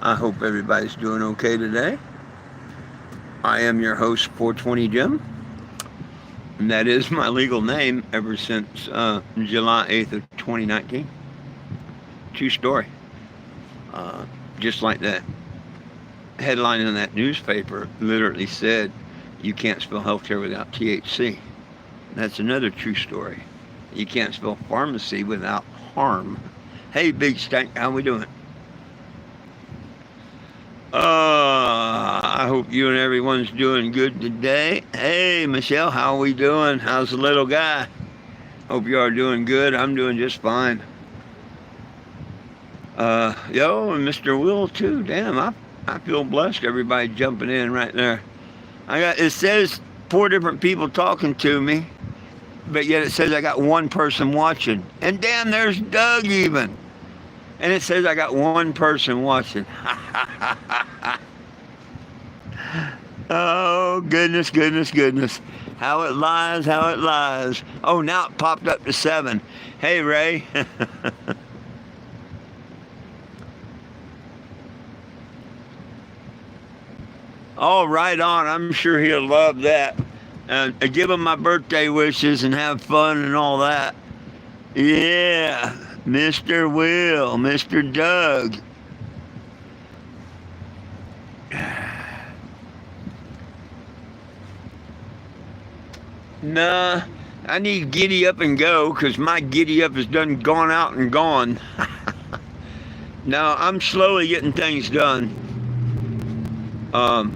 I hope everybody's doing okay today. I am your host, 420 Jim, and that is my legal name ever since July 8th of 2019. True story. Uh, just like that headline in that newspaper literally said, you can't spell healthcare without THC. That's another true story. You can't spell pharmacy without harm. Hey, Big Stank, how we doing? I hope you and everyone's doing good today. Hey, Michelle, how we doing? How's the little guy? Hope you are doing good. I'm doing just fine. Yo, and Mr. Will too. Damn, I feel blessed. Everybody jumping in right there. It says four different people talking to me, but yet it says I got one person watching. And damn, there's Doug even. And it says I got one person watching. Oh, goodness, goodness, goodness. How it lies, how it lies. Oh, now it popped up to 7. Hey, Ray. Oh, right on. I'm sure he'll love that. Give him my birthday wishes and have fun and all that. Yeah, Mr. Will, Mr. Doug. Nah, I need giddy up and go because my giddy up has done gone out and gone. No, I'm slowly getting things done. Um,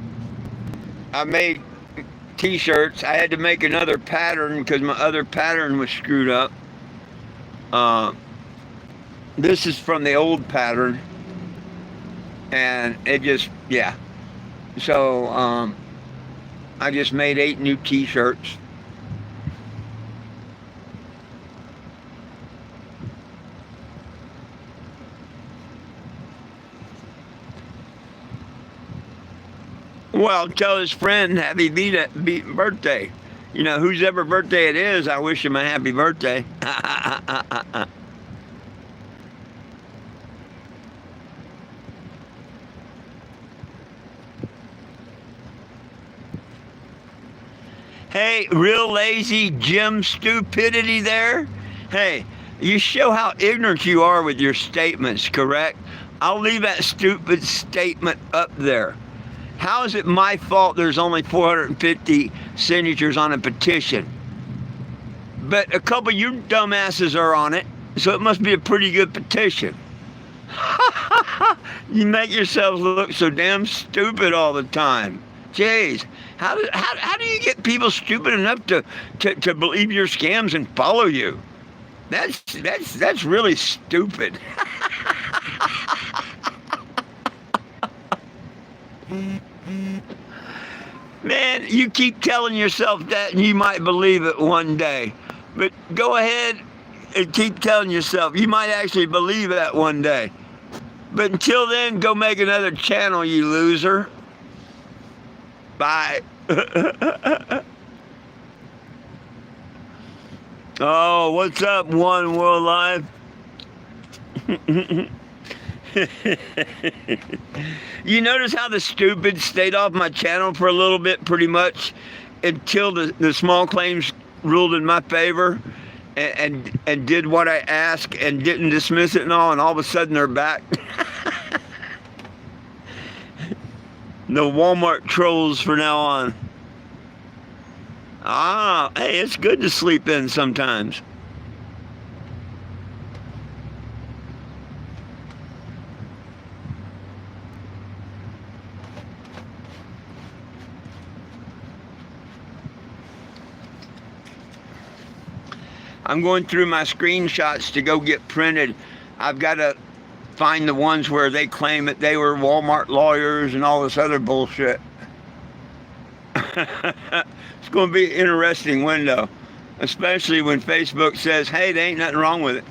I made t-shirts. I had to make another pattern because my other pattern was screwed up. Uh, this is from the old pattern, and it just, yeah. So I just made 8 new t-shirts. Well, tell his friend happy birthday. You know, whose ever birthday it is, I wish him a happy birthday. Hey, real lazy Jim stupidity there. Hey, you show how ignorant you are with your statements, correct? I'll leave that stupid statement up there. How is it my fault there's only 450 signatures on a petition? But a couple of you dumbasses are on it, so it must be a pretty good petition. You make yourselves look so damn stupid all the time. Jeez, how do you get people stupid enough to believe your scams and follow you? That's really stupid. Man, you keep telling yourself that and you might believe it one day. But go ahead and keep telling yourself. You might actually believe that one day. But until then, go make another channel, you loser. Bye. Oh, what's up, One World Live? You notice how the stupid stayed off my channel for a little bit, pretty much, until the small claims ruled in my favor and did what I asked and didn't dismiss it and all of a sudden they're back. No Walmart trolls for now on. Ah, hey, it's good to sleep in sometimes. I'm going through my screenshots to go get printed. I've got to find the ones where they claim that they were Walmart lawyers and all this other bullshit. It's going to be an interesting window, especially when Facebook says, hey, there ain't nothing wrong with it.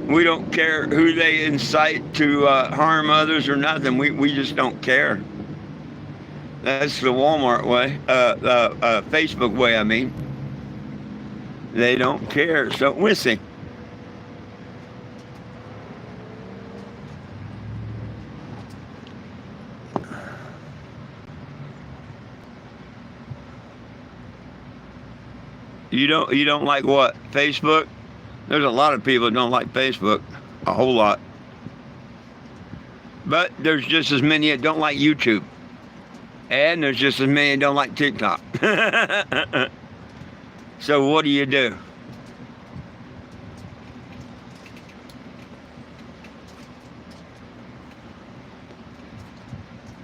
We don't care who they incite to harm others or nothing. We just don't care. That's the Walmart way, Facebook way, I mean. They don't care. So we'll see. You don't like what? Facebook? There's a lot of people that don't like Facebook. A whole lot. But there's just as many that don't like YouTube. And there's just as many that don't like TikTok. So what do you do?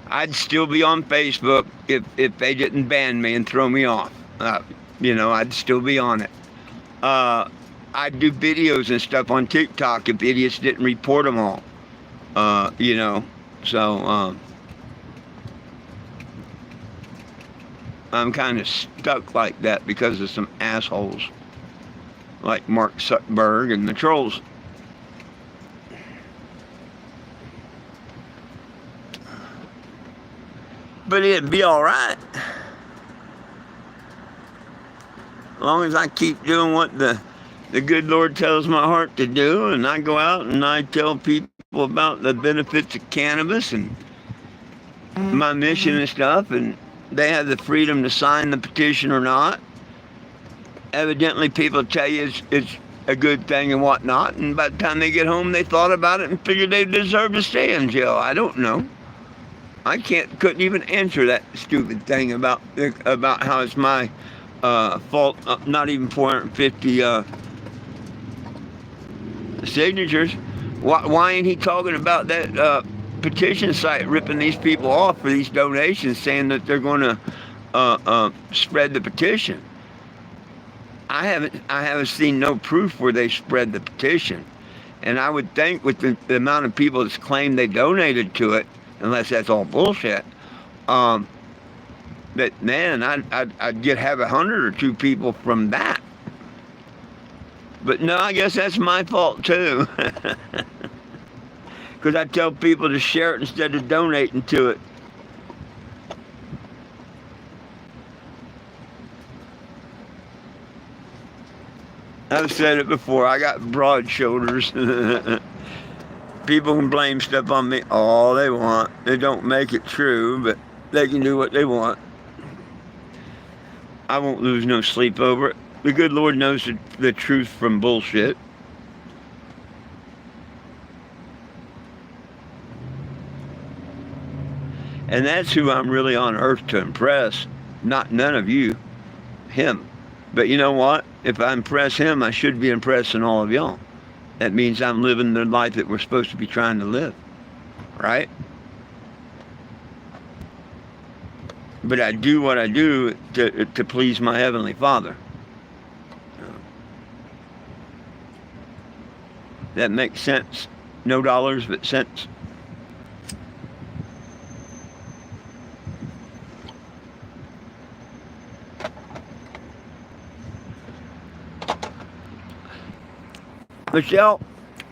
I'd still be on Facebook if they didn't ban me and throw me off. I'd still be on it. I'd do videos and stuff on TikTok if idiots didn't report them all. So I'm kind of stuck like that because of some assholes like Mark Zuckerberg and the trolls. But it'd be all right. As long as I keep doing what the good Lord tells my heart to do, and I go out and I tell people about the benefits of cannabis and my mission and stuff, and they have the freedom to sign the petition or not. Evidently, people tell you it's a good thing and whatnot, and by the time they get home, they thought about it and figured they deserve to stay in jail. I don't know. I couldn't even answer that stupid thing about how it's my fault. Not even 450 signatures. Why ain't he talking about that petition site ripping these people off for these donations, saying that they're going to spread the petition? I haven't seen no proof where they spread the petition, and I would think with the amount of people that's claimed they donated to it, unless that's all bullshit, that, man, I'd have 100 or 2 people from that. But no, I guess that's my fault too. Because I tell people to share it instead of donating to it. I've said it before, I got broad shoulders. People can blame stuff on me all they want. They don't make it true, but they can do what they want. I won't lose no sleep over it. The good Lord knows the truth from bullshit. And that's who I'm really on earth to impress. Not none of you. Him. But you know what? If I impress him, I should be impressing all of y'all. That means I'm living the life that we're supposed to be trying to live. Right? But I do what I do to please my Heavenly Father. That makes sense. No dollars, but cents. Michelle,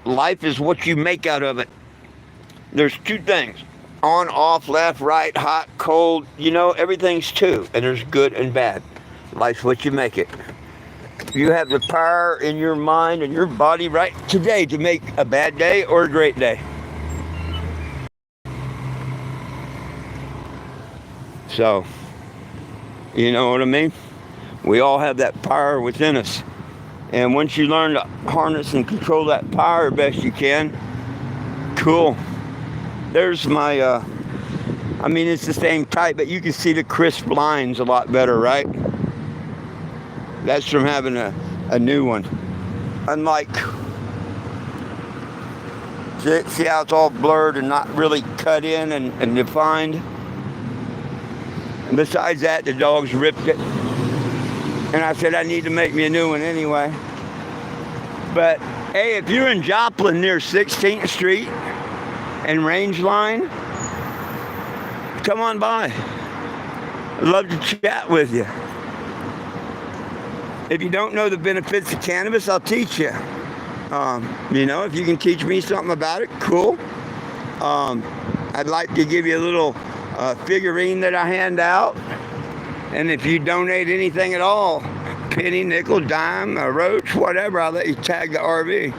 life is what you make out of it. There's 2 things. On, off, left, right, hot, cold. Everything's 2. And there's good and bad. Life's what you make it. You have the power in your mind and your body right today to make a bad day or a great day. So, you know what I mean? We all have that power within us. And once you learn to harness and control that power best you can, cool. There's my, it's the same type, but you can see the crisp lines a lot better, right? That's from having a new one. Unlike, see how it's all blurred and not really cut in and defined? And besides that, the dogs ripped it. And I said, I need to make me a new one anyway. But, hey, if you're in Joplin near 16th Street and Range Line, come on by. I'd love to chat with you. If you don't know the benefits of cannabis, I'll teach you. If you can teach me something about it, cool. I'd like to give you a little figurine that I hand out. And if you donate anything at all, penny, nickel, dime, a roach, whatever, I'll let you tag the RV.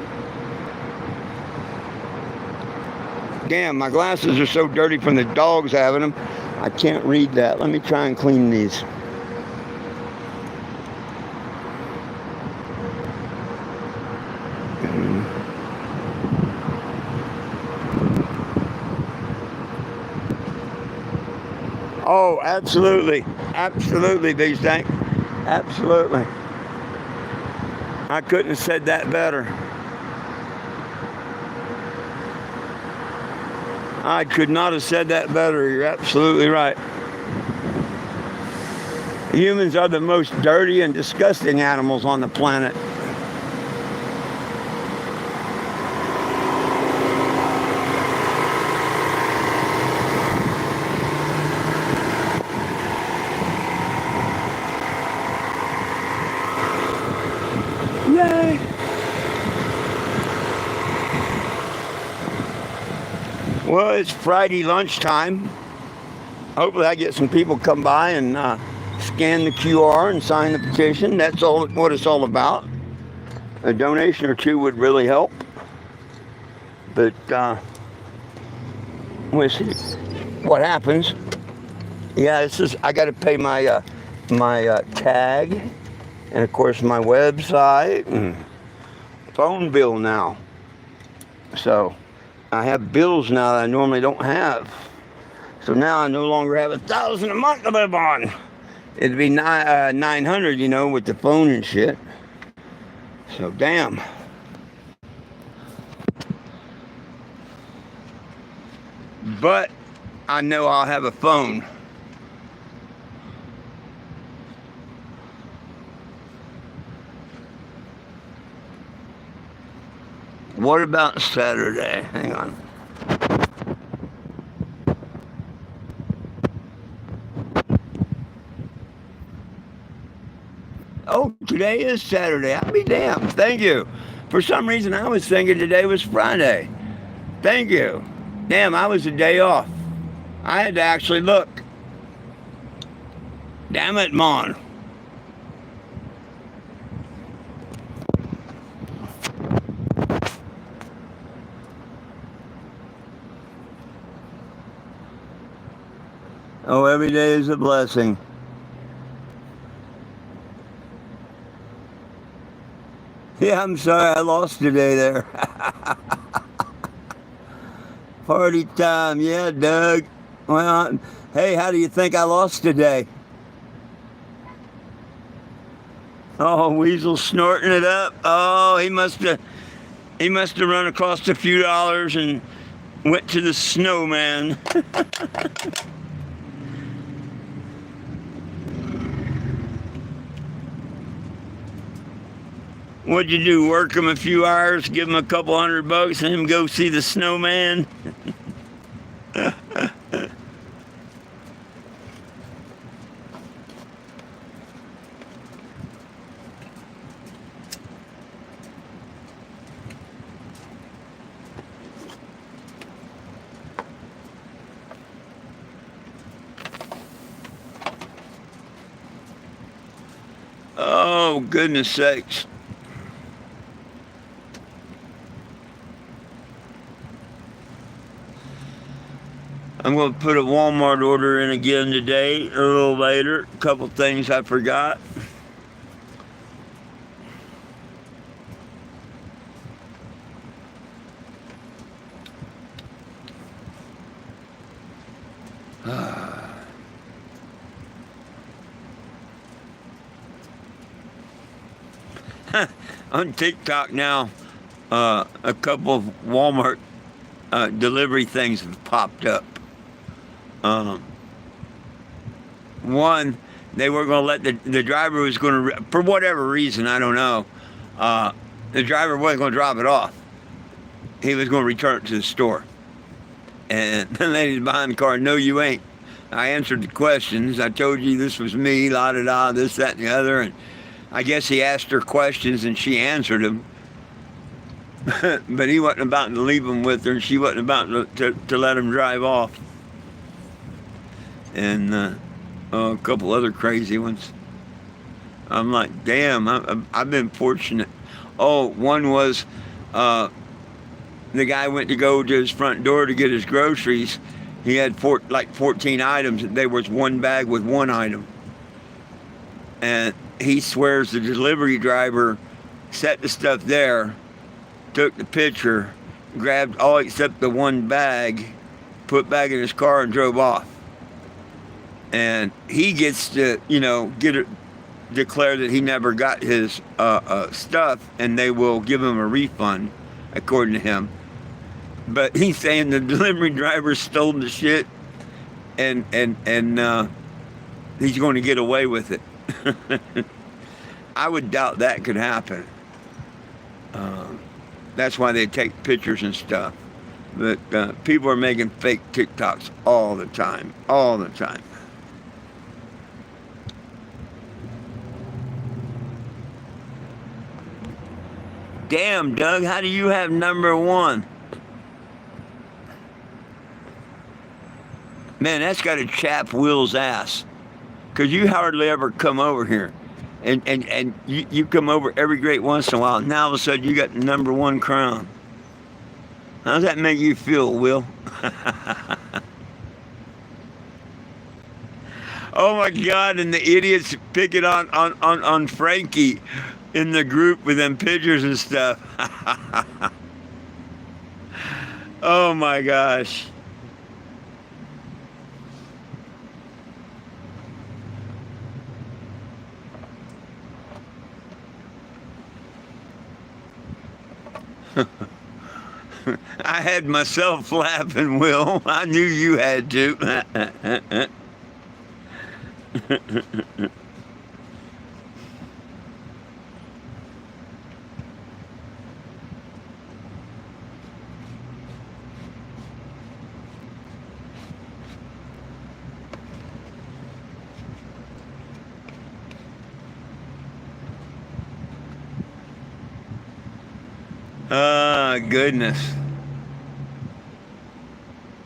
Damn, my glasses are so dirty from the dogs having them. I can't read that. Let me try and clean these. Oh, absolutely. Absolutely, Big Stank. Absolutely. I couldn't have said that better. I could not have said that better. You're absolutely right. Humans are the most dirty and disgusting animals on the planet. Yay! Well, it's Friday lunchtime. Hopefully I get some people come by and scan the QR and sign the petition. That's all what it's all about. A donation or two would really help. But we'll see what happens. Yeah, I got to pay my tag, and of course my website and phone bill now. So I have bills now that I normally don't have. So now I no longer have $1,000 a month to live on. It'd be 900, with the phone and shit. So damn. But I know I'll have a phone. What about Saturday? Hang on. Oh, today is Saturday. I'll be damned. Thank you. For some reason, I was thinking today was Friday. Thank you. Damn, I was a day off. I had to actually look. Damn it, Mon. Oh, every day is a blessing. Yeah, I'm sorry I lost today there. Party time, yeah, Doug. Well, hey, how do you think I lost today? Oh, Weasel snorting it up. Oh, he must have run across a few dollars and went to the snowman. What'd you do? Work him a few hours, give him a couple $100, and him go see the snowman? Oh, goodness sakes. I'm going to put a Walmart order in again today, a little later. A couple things I forgot. On TikTok now, a couple of Walmart delivery things have popped up. One, they were going to let the driver was going to, for whatever reason, I don't know, the driver wasn't going to drop it off. He was going to return it to the store. And the lady behind the car, no, you ain't. I answered the questions. I told you this was me, la-da-da, this, that, and the other. And I guess he asked her questions and she answered them. But he wasn't about to leave them with her, and she wasn't about to let him drive off. And a couple other crazy ones. I'm like, damn, I've been fortunate. Oh, one was the guy went to go to his front door to get his groceries. He had 14 items. There was one bag with one item. And he swears the delivery driver set the stuff there, took the picture, grabbed all except the one bag, put back in his car and drove off. and he gets to, declare that he never got his stuff, and they will give him a refund, according to him. But he's saying the delivery driver stole the shit, and he's going to get away with it. I would doubt that could happen. That's why they take pictures and stuff. But people are making fake TikToks all the time. All the time. Damn, Doug, how do you have #1? Man, that's got to chap Will's ass. Because you hardly ever come over here. And you come over every great once in a while. Now all of a sudden you got the #1 crown. How does that make you feel, Will? Oh my God, and the idiots picking on Frankie in the group with them pictures and stuff. Oh my gosh. I had myself laughing, Will. I knew you had to. Oh, goodness.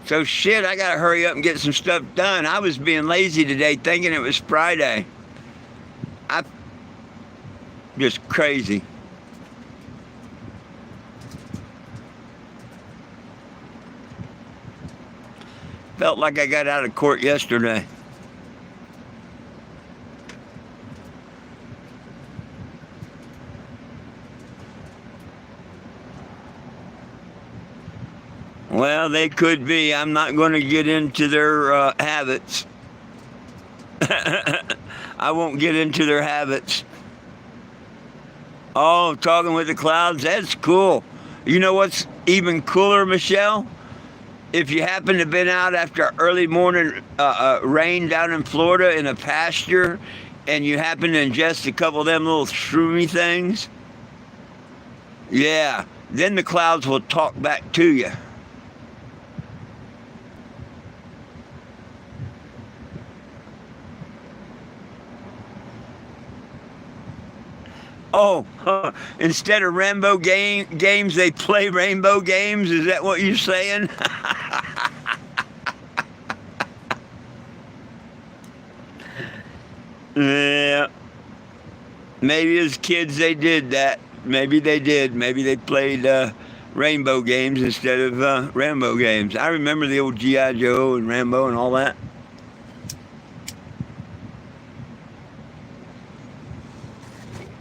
So shit, I gotta hurry up and get some stuff done. I was being lazy today thinking it was Friday. I just crazy. Felt like I got out of court yesterday. Well, they could be. I'm not going to get into their habits. I won't get into their habits. Oh, talking with the clouds, that's cool. You know what's even cooler, Michelle? If you happen to have been out after early morning rain down in Florida in a pasture, and you happen to ingest a couple of them little shroomy things, yeah, then the clouds will talk back to you. Oh, instead of rainbow games, they play rainbow games? Is that what you're saying? Yeah. Maybe as kids they did that. Maybe they did. Maybe they played rainbow games instead of Rambo games. I remember the old G.I. Joe and Rambo and all that.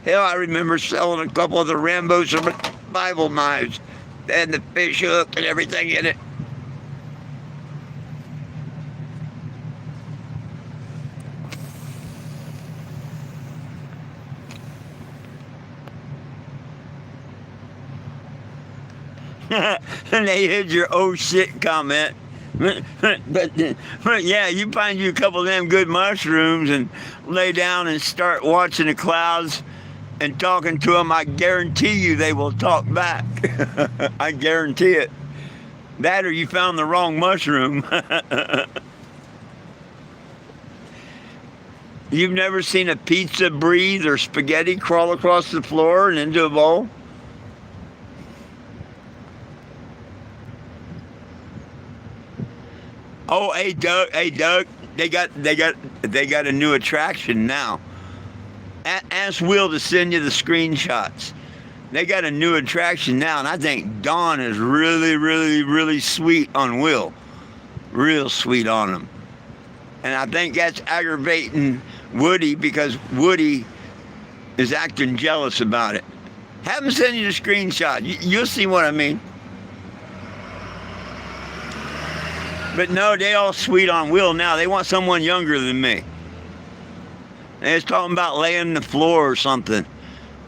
Hell, I remember selling a couple of the Rambo survival knives. They had the fish hook and everything in it. And they hid your oh shit comment. but yeah, you find you a couple of them good mushrooms and lay down and start watching the clouds and talking to them, I guarantee you they will talk back. I guarantee it. That or you found the wrong mushroom. You've never seen a pizza breathe or spaghetti crawl across the floor and into a bowl? Oh, hey Doug, they got a new attraction now. Ask Will to send you the screenshots. They got a new attraction now, and I think Dawn is really, really, really sweet on Will. Real sweet on him. And I think that's aggravating Woody because Woody is acting jealous about it. Have him send you the screenshot. You'll see what I mean. But no, they all sweet on Will now. They want someone younger than me. They was talking about laying the floor or something,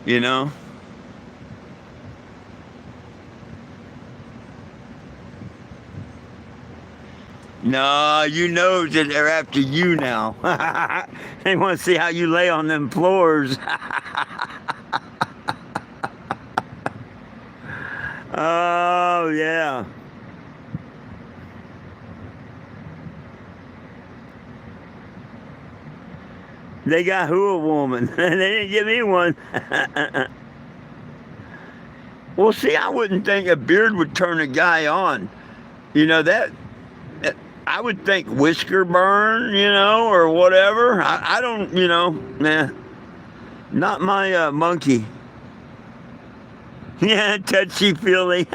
you know. No, you know that they're after you now. They want to see how you lay on them floors. Oh, yeah. They got who a woman? They didn't give me one. Well, see, I wouldn't think a beard would turn a guy on. You know, that I would think whisker burn, you know, or whatever. I don't, you know, nah. Not my monkey. Yeah, touchy-feely.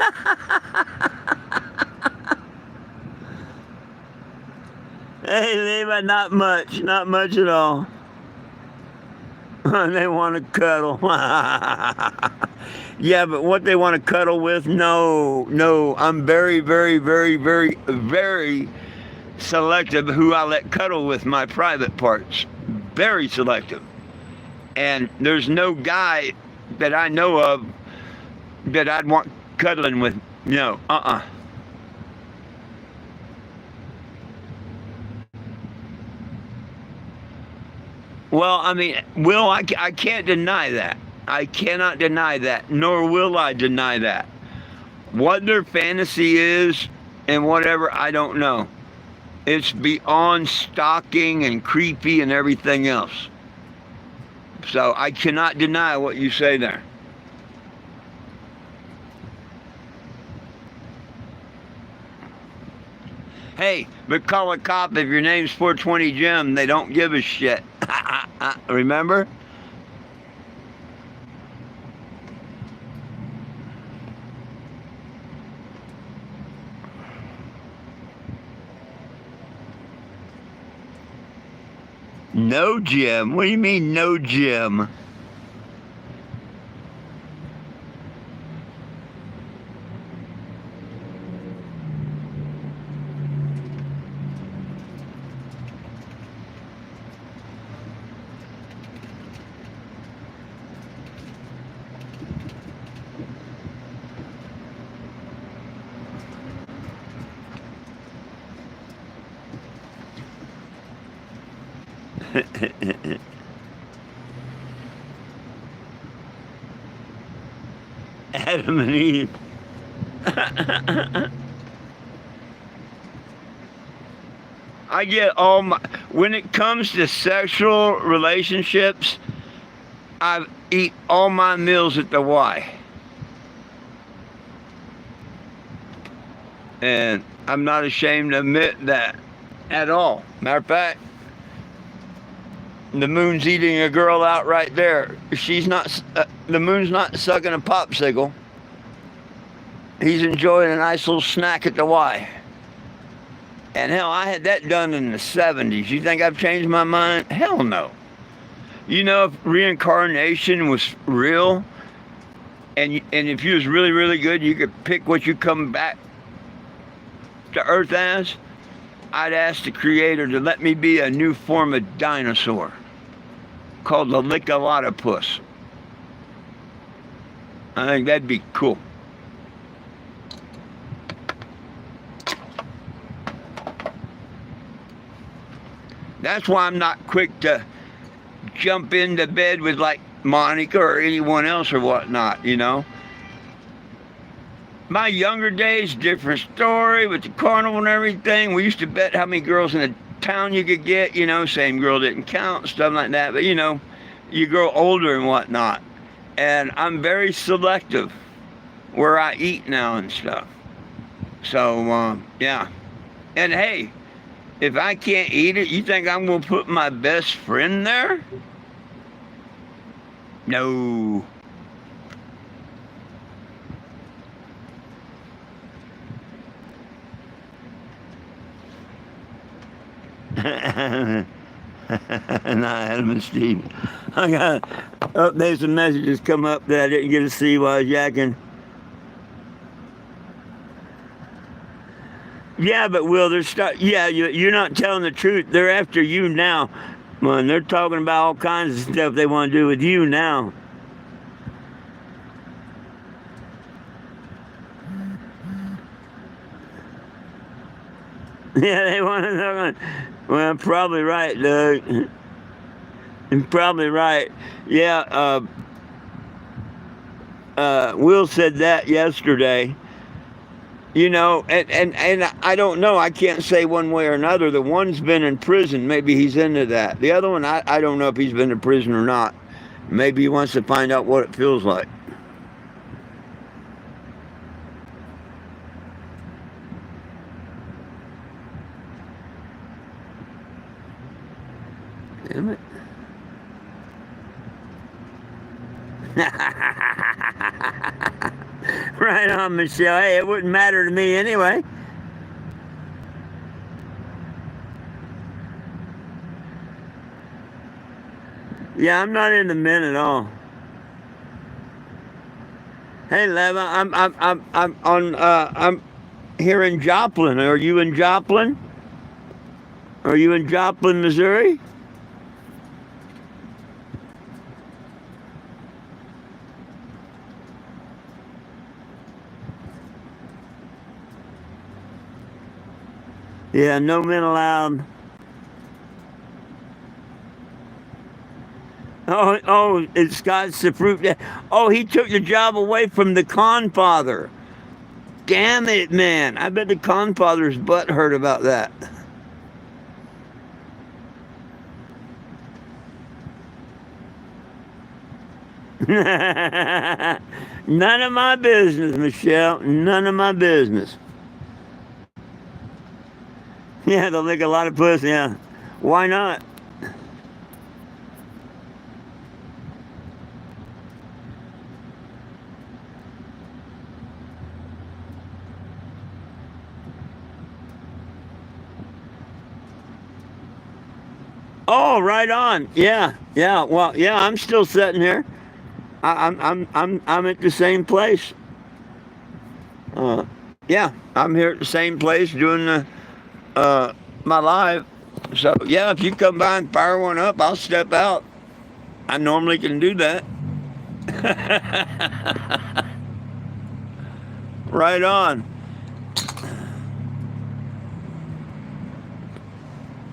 Hey, Levi, not much. Not much at all. They want to cuddle. Yeah, but what they want to cuddle with? No. I'm very, very, very, very, very selective who I let cuddle with my private parts. Very selective. And there's no guy that I know of that I'd want cuddling with. No, Well, I mean, Will, I can't deny that. I cannot deny that, nor will I deny that. What their fantasy is and whatever, I don't know. It's beyond stalking and creepy and everything else. So I cannot deny what you say there. Hey, but call a cop if your name's 420 Jim. They don't give a shit. Remember? No Jim? What do you mean no Jim? Adam and Eve. I get all my, when it comes to sexual relationships, I eat all my meals at the Y. And I'm not ashamed to admit that at all. Matter of fact, the moon's eating a girl out right there. She's not, the moon's not sucking a popsicle. He's enjoying a nice little snack at the Y. And hell, I had that done in the 70s. You think I've changed my mind? Hell no. You know, if reincarnation was real, and if you was really, really good, you could pick what you come back to Earth as, I'd ask the Creator to let me be a new form of dinosaur called the Lickalotopus. I think that'd be cool. That's why I'm not quick to jump into bed with like Monica or anyone else or whatnot, you know. My younger days, different story with the carnival and everything. We used to bet how many girls in the town you could get, you know, same girl didn't count, stuff like that. But, you know, you grow older and whatnot. And I'm very selective where I eat now and stuff. So, yeah. And hey, if I can't eat it, you think I'm going to put my best friend there? No. Not Adam and Steve. I got, oh, there's some messages come up that I didn't get to see while I was yakking. Yeah, but Will, they're yeah, you're not telling the truth. They're after you now. Man, they're talking about all kinds of stuff they want to do with you now. Yeah, they want to. Well, probably right, Doug. You're probably right. Yeah, Will said that yesterday. You know, and I don't know. I can't say one way or another. The one's been in prison. Maybe he's into that. The other one, I don't know if he's been to prison or not. Maybe he wants to find out what it feels like. Damn it. Right on, Michelle. Hey, it wouldn't matter to me anyway. Yeah, I'm not into men at all. Hey, Leva, I'm here in Joplin. Are you in Joplin? Are you in Joplin, Missouri? Yeah, no men allowed. It's Scott's the proof that. Oh, he took the job away from the con father. Damn it, man! I bet the con father's butt hurt about that. None of my business, Michelle. None of my business. Yeah, they'll lick a lot of pussy. Yeah, why not? Oh, right on. Yeah, yeah. Well, yeah. I'm still sitting here. I'm at the same place. Uh, yeah, I'm here at the same place doing my live. So yeah, if you come by and fire one up, I'll step out. I normally can do that. Right on.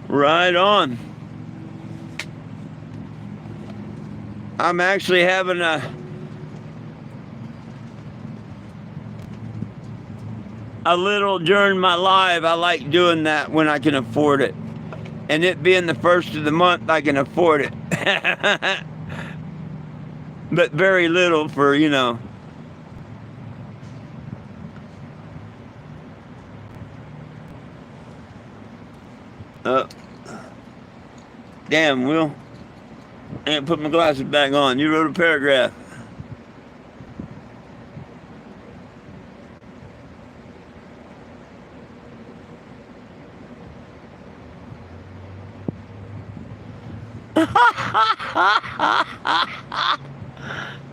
Right on. I'm actually having a little during my live. I like doing that when I can afford it. And it being the first of the month, I can afford it. But very little for, you know. Uh, Damn, Will. And put my glasses back on. You wrote a paragraph.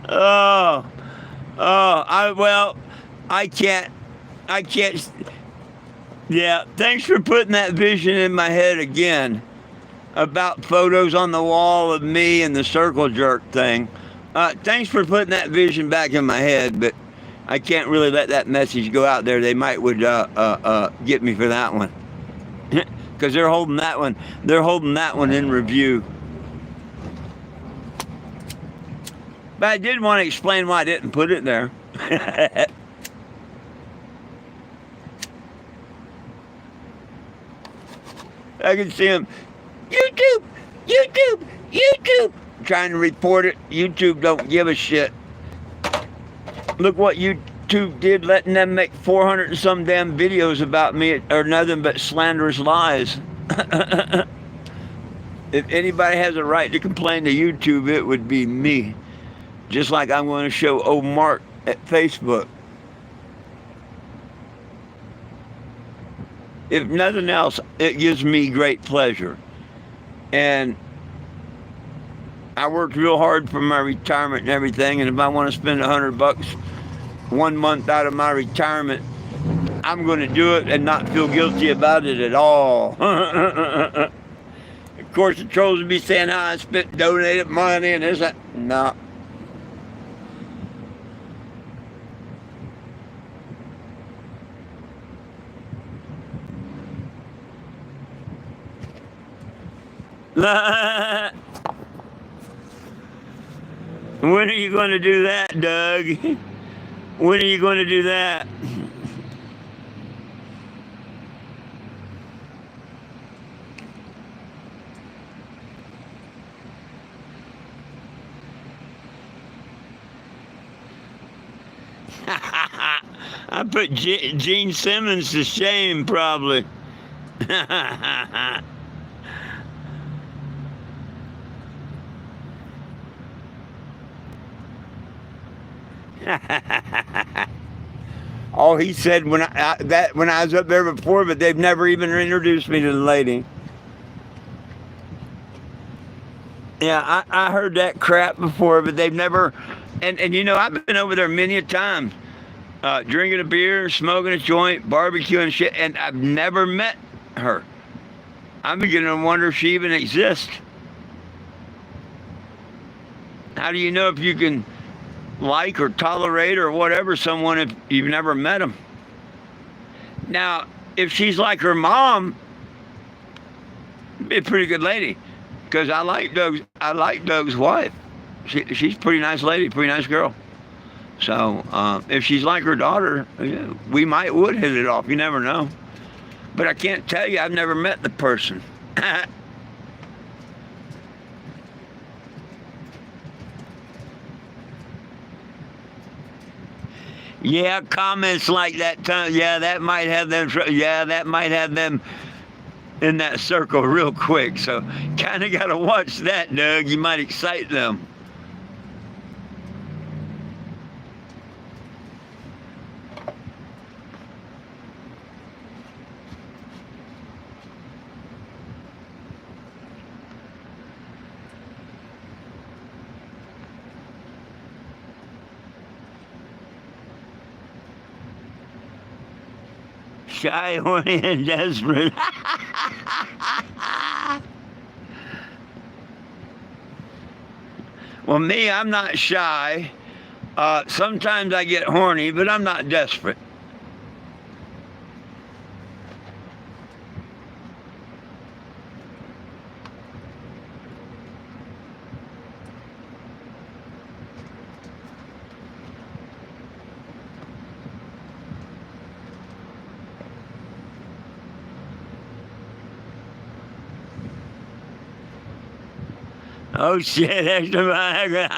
Oh, well, I can't, I can't. Yeah, thanks for putting that vision in my head again about photos on the wall of me and the circle jerk thing. Thanks for putting that vision back in my head, but I can't really let that message go out there. They might would get me for that one because they're holding that one. They're holding that one in review. But I did want to explain why I didn't put it there. I can see him. YouTube, YouTube, YouTube. Trying to report it. YouTube don't give a shit. Look what YouTube did, letting them make 400 and some damn videos about me are nothing but slanderous lies. If anybody has a right to complain to YouTube, it would be me. Just like I'm going to show old Mark at Facebook. If nothing else, it gives me great pleasure. And I worked real hard for my retirement and everything. And if I want to spend $100 1 month out of my retirement I'm going to do it and not feel guilty about it at all. Of course, the trolls would be saying how I spent donated money and this, that. No. When are you going to do that, Doug? When are you going to do that? I put Gene Simmons to shame, probably. Oh, he said when I was up there before, but they've never even introduced me to the lady. Yeah, I heard that crap before, but they've never. And you know, I've been over there many a time, drinking a beer, smoking a joint, barbecuing shit, and I've never met her. I'm beginning to wonder if she even exists. How do you know if you can like or tolerate or whatever someone if you've never met them? Now, if she's like her mom, be a pretty good lady, because I like Doug's wife. She's a pretty nice lady, pretty nice girl. So if she's like her daughter, yeah, we would hit it off. You never know. But I can't tell you. I've never met the person. Yeah, comments like that. Yeah, that might have them. Yeah, that might have them in that circle real quick. So kind of got to watch that, Doug. You might excite them. Shy, horny, and desperate. Well, me, I'm not shy. Sometimes I get horny, but I'm not desperate. Oh shit, extra Viagra.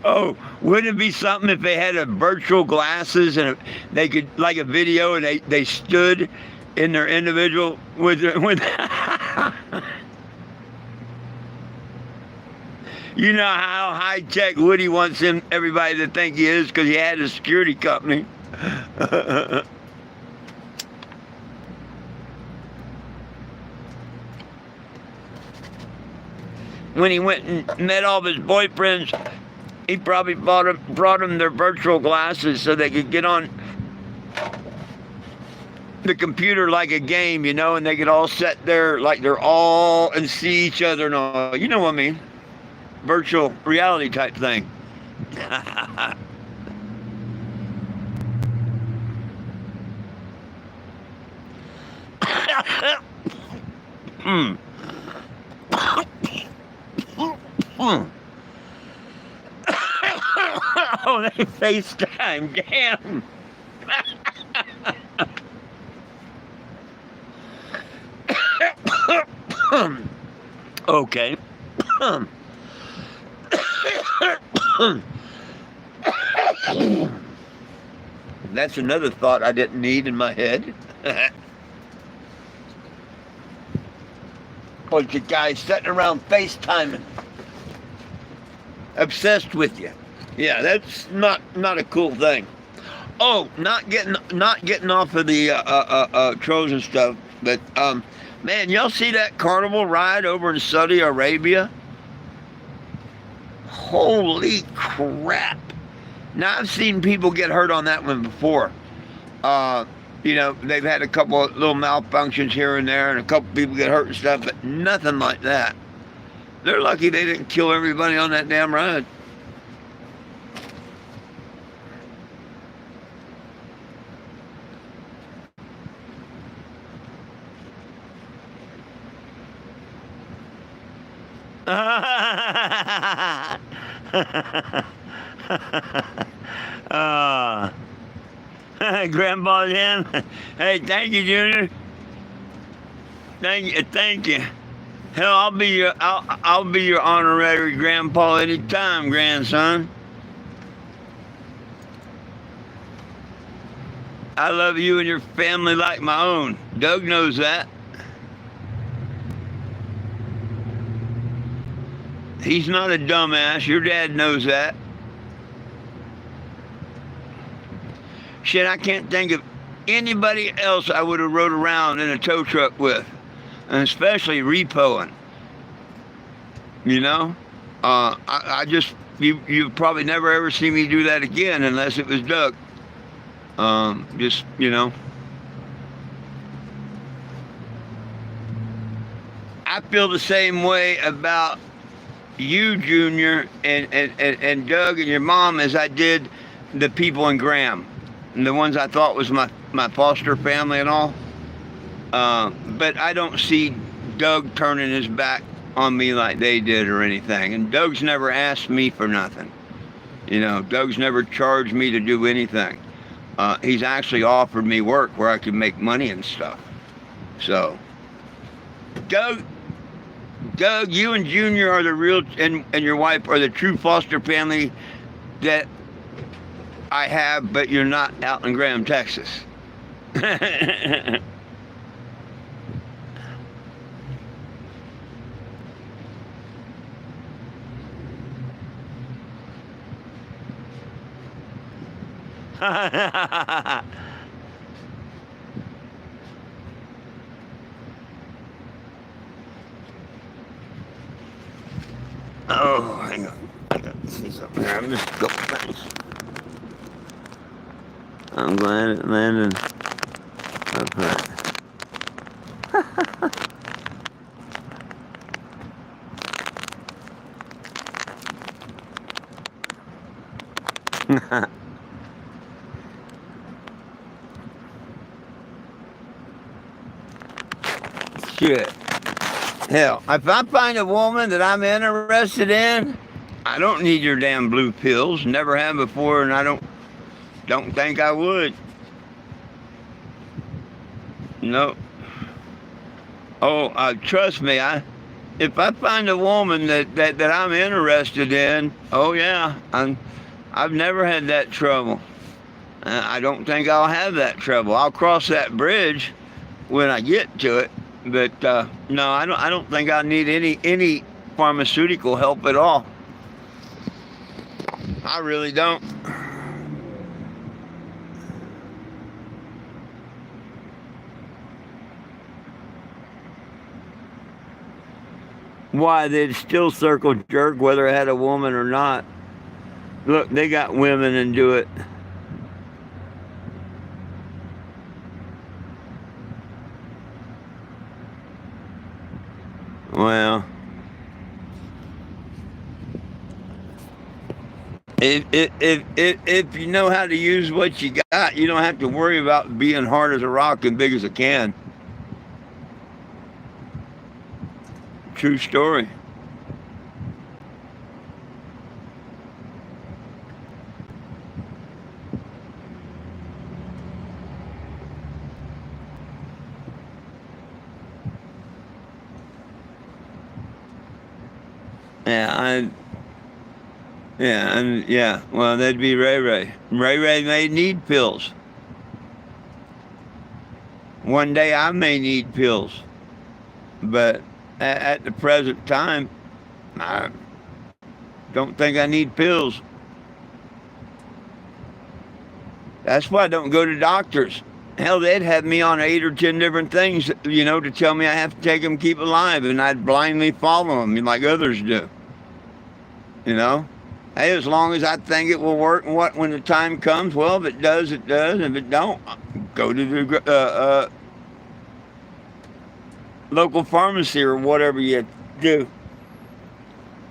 Oh, wouldn't it be something if they had a virtual glasses and they could, like a video, and they stood in their individual with You know how high tech Woody wants everybody to think he is because he had a security company. When he went and met all of his boyfriends, he probably brought them their virtual glasses so they could get on the computer like a game, you know, and they could all sit there like they're all and see each other and all. You know what I mean? Virtual reality type thing. Oh, they FaceTime. Damn. Okay. That's another thought I didn't need in my head. Bunch of guys sitting around FaceTiming, obsessed with you. Yeah, that's not a cool thing. Oh, not getting off of the trolls and stuff, but man, y'all see that carnival ride over in Saudi Arabia? Holy crap. Now, I've seen people get hurt on that one before. Uh, they've had a couple of little malfunctions here and there, and a couple people get hurt and stuff, but nothing like that. They're lucky they didn't kill everybody on that damn ride. uh, Grandpa Jim. Hey, thank you, Junior. Thank you. Hell, I'll be your honorary grandpa anytime, grandson. I love you and your family like my own. Doug knows that. He's not a dumbass. Your dad knows that. Shit, I can't think of anybody else I would have rode around in a tow truck with, and especially repoing. I just you probably never ever see me do that again unless it was Doug. I feel the same way about you, Junior, and Doug and your mom as I did the people in Graham, and the ones I thought was my foster family and all. But I don't see Doug turning his back on me like they did or anything. And Doug's never asked me for nothing. Doug's never charged me to do anything. He's actually offered me work where I can make money and stuff. So, Doug, you and Junior are the real, and your wife are the true foster family that I have, but you're not out in Graham, Texas. Oh, hang on. I got to see something here. I'm just a couple things. I'm glad it landed up here. Shit. Hell, if I find a woman that I'm interested in, I don't need your damn blue pills. Never have before, and I don't think I would. No. Oh, trust me. If I find a woman that I'm interested in, oh yeah, I've never had that trouble. I don't think I'll have that trouble. I'll cross that bridge when I get to it. But no, I don't think I need any pharmaceutical help at all. I really don't. Why, they'd still circle jerk whether it had a woman or not. Look, they got women and do it. Well, if you know how to use what you got, you don't have to worry about being hard as a rock and big as a can. True story. Well, that'd be Ray Ray. Ray Ray may need pills. One day I may need pills. But at the present time, I don't think I need pills. That's why I don't go to doctors. Hell, they'd have me on 8 or 10 different things, to tell me I have to take them, keep alive, and I'd blindly follow them like others do. You know, hey, as long as I think it will work, and what when the time comes, well, if it does, it does. If it don't, go to the local pharmacy or whatever you do.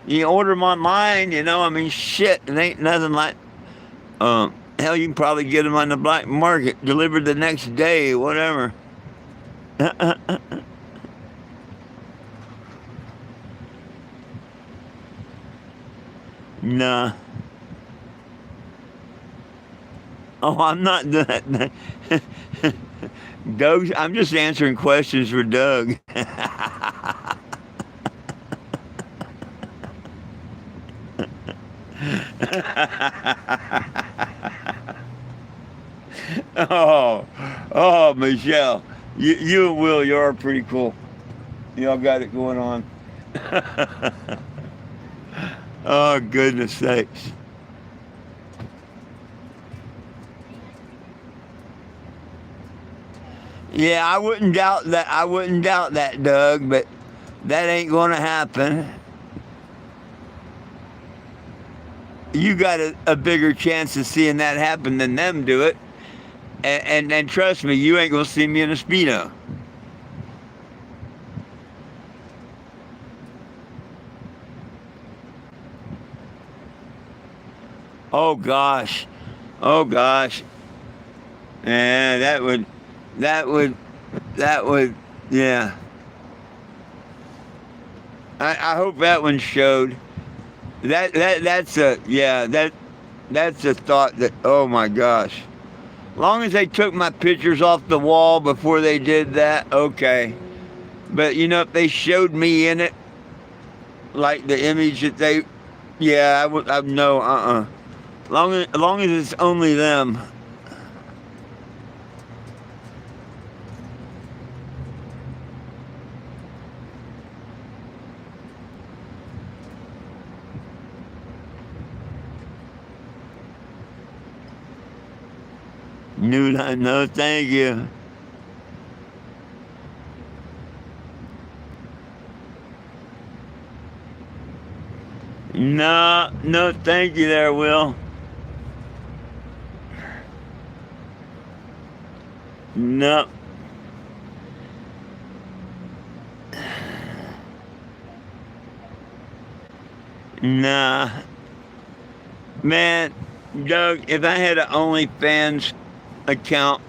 You order them online, you know. I mean, shit, it ain't nothing like. Hell, you can probably get them on the black market, delivered the next day, whatever. Nah. Oh, I'm not that. Doug, I'm just answering questions for Doug. Oh, oh, Michelle, you and Will, you are pretty cool. Y'all got it going on. Oh, goodness sakes. Yeah, I wouldn't doubt that. I wouldn't doubt that, Doug, but that ain't going to happen. You got a bigger chance of seeing that happen than them do it. And trust me, you ain't going to see me in a Speedo. Oh, gosh. Oh, gosh. Yeah, that would, that would, yeah. I hope that one showed. That's a, yeah, that's a thought that, oh my gosh. Long as they took my pictures off the wall before they did that, okay. But you know, if they showed me in it, like the image that they, yeah, I no, long as it's only them. No, thank you. No, no, thank you there, Will. No, nah. Man, Doug, if I had an OnlyFans account,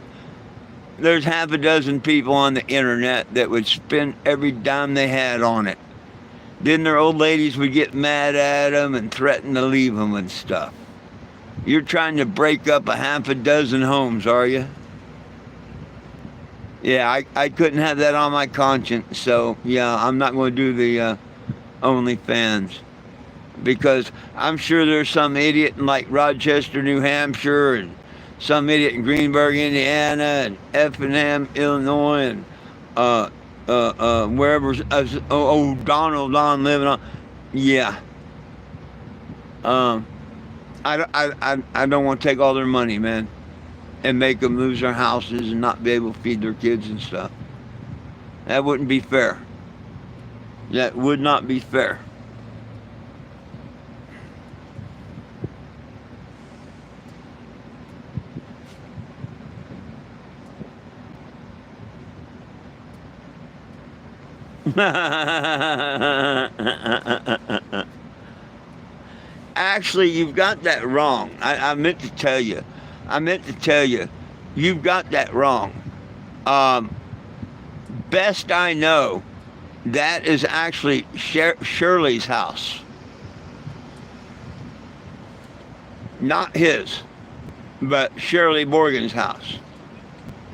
there's half a dozen people on the internet that would spend every dime they had on it. Then their old ladies would get mad at them and threaten to leave them and stuff. You're trying to break up a half a dozen homes, are you? Yeah, I couldn't have that on my conscience, so yeah, I'm not going to do the OnlyFans. Because I'm sure there's some idiot in like Rochester, New Hampshire, and some idiot in Greenburg, Indiana, and Effingham, Illinois, and wherever Donald Don living on. Yeah, um, I don't want to take all their money, man, and make them lose their houses and not be able to feed their kids and stuff. That wouldn't be fair. That would not be fair. Actually, you've got that wrong. I meant to tell you. I meant to tell you. You've got that wrong. Um, Best I know, that is actually Shirley's house, not his, but Shirley Morgan's house.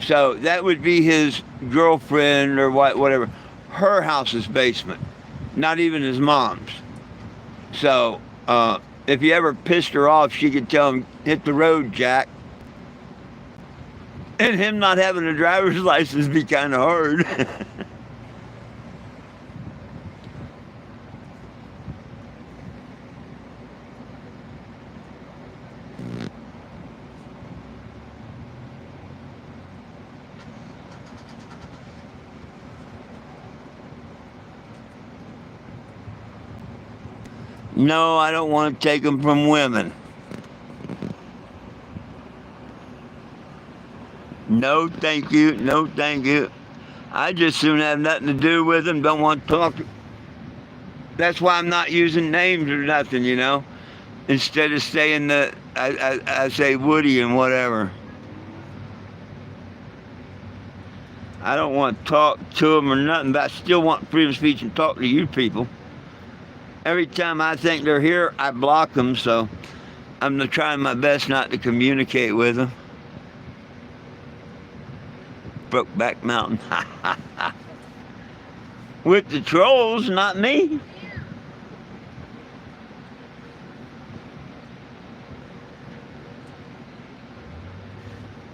So that would be his girlfriend or whatever. Her house's basement, not even his mom's. So if you ever pissed her off, she could tell him, hit the road, Jack. And him not having a driver's license be kind of hard. No, I don't want to take them from women. No, thank you. No, thank you. I just soon have nothing to do with them. Don't want to talk. That's why I'm not using names or nothing, you know. Instead of saying I say Woody and whatever. I don't want to talk to them or nothing, but I still want freedom of speech and talk to you people. Every time I think they're here, I block them, so I'm trying my best not to communicate with them. Brokeback Mountain. With the trolls, not me.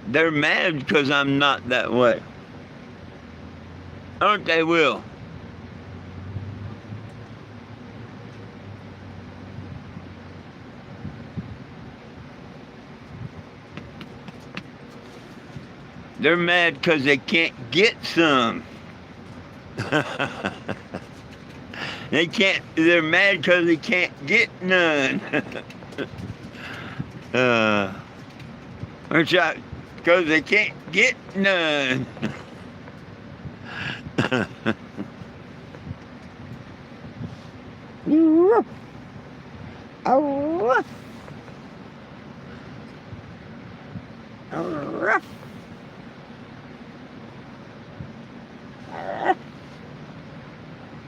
They're mad because I'm not that way. Aren't they, Will? They're mad because they can't get some. They're mad because they can't get none. Because they can't get none.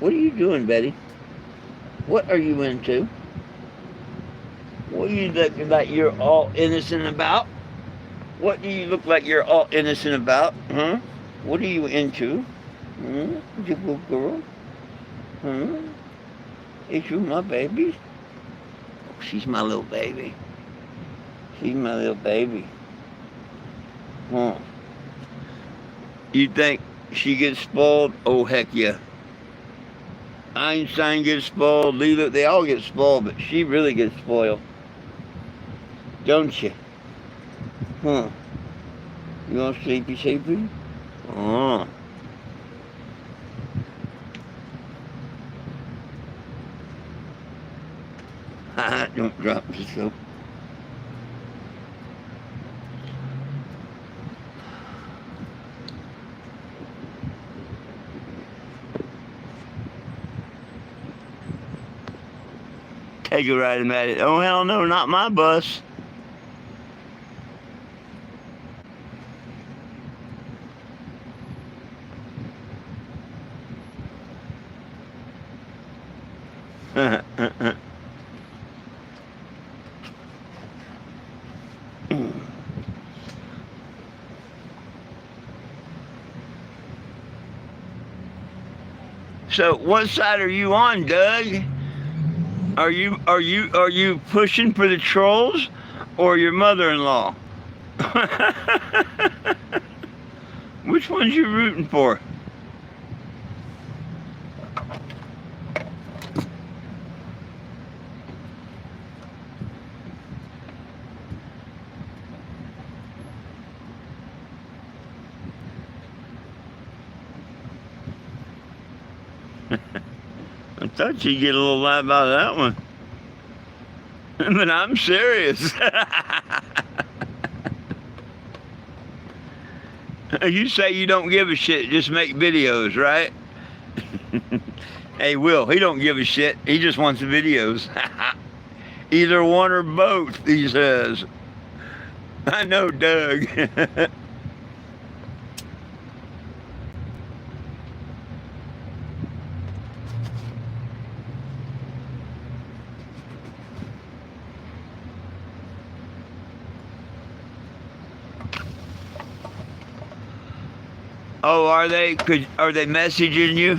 What are you doing, Betty? What are you into? What do you look like you're all innocent about? What do you look like you're all innocent about? Huh? What are you into? You good girl? Huh? Is you my baby? Oh, she's my little baby. She's my little baby. Huh? You think she gets spoiled? Oh, heck yeah. Einstein gets spoiled, Leela, they all get spoiled, but she really gets spoiled. Don't you? Huh? You want sleepy? Oh. Don't drop the soap. Take a ride at it. Oh, hell no, not my bus. So, what side are you on, Doug? Are you pushing for the trolls or your mother-in-law? Which one's you rooting for? I thought you'd get a little laugh out of that one. But I'm serious. You say you don't give a shit, just make videos, right? Hey, Will, he don't give a shit. He just wants the videos. Either one or both, he says. I know, Doug. Oh, are they? Are they messaging you?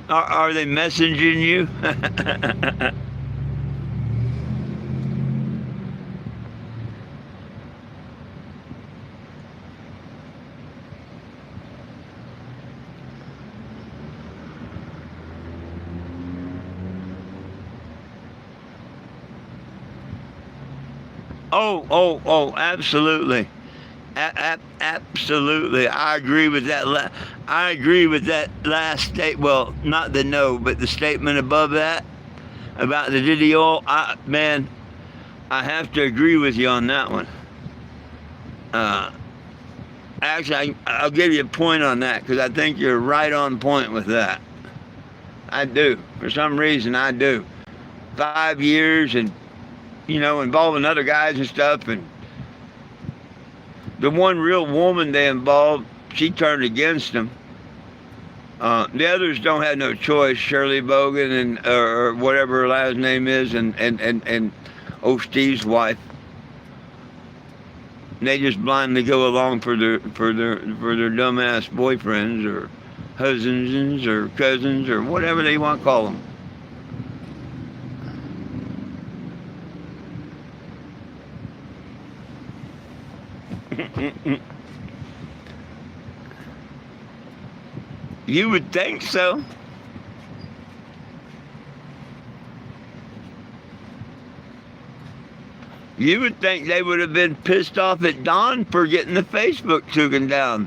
Are they messaging you? Oh, absolutely. Absolutely, I agree with that. I agree with that last state. Well, not the no, but the statement above that about the video. Man, I have to agree with you on that one. Uh, Actually, I'll give you a point on that because I think you're right on point with that. I do. For some reason, I do. 5 years and, involving other guys and stuff. And the one real woman they involved, she turned against them. The others don't have no choice. Shirley Bogan and or whatever her last name is, and Steve's wife. They just blindly go along for their dumbass boyfriends or husbands or cousins or whatever they want to call them. You would think so. You would think they would have been pissed off at Don for getting the Facebook taken down.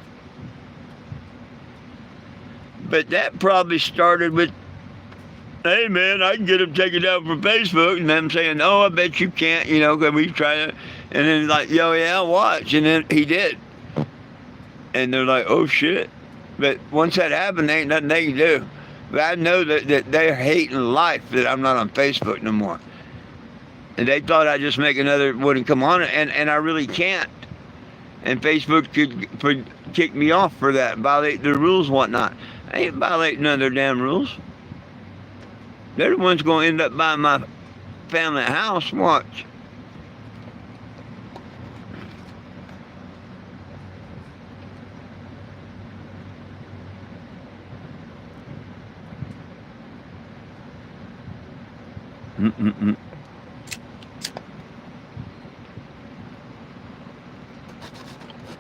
But that probably started with, hey man, I can get them taken down from Facebook, and them saying, oh, I bet you can't, because we try to, and then like, yo, yeah, watch, and then he did. And they're like, oh shit. But once that happened, there ain't nothing they can do. But I know that they're hating life that I'm not on Facebook no more. And they thought I'd just make another one and come on, and I really can't. And Facebook could kick me off for that, violate their rules and whatnot. I ain't violating none of their damn rules. They're the ones going to end up buying my family house. Watch.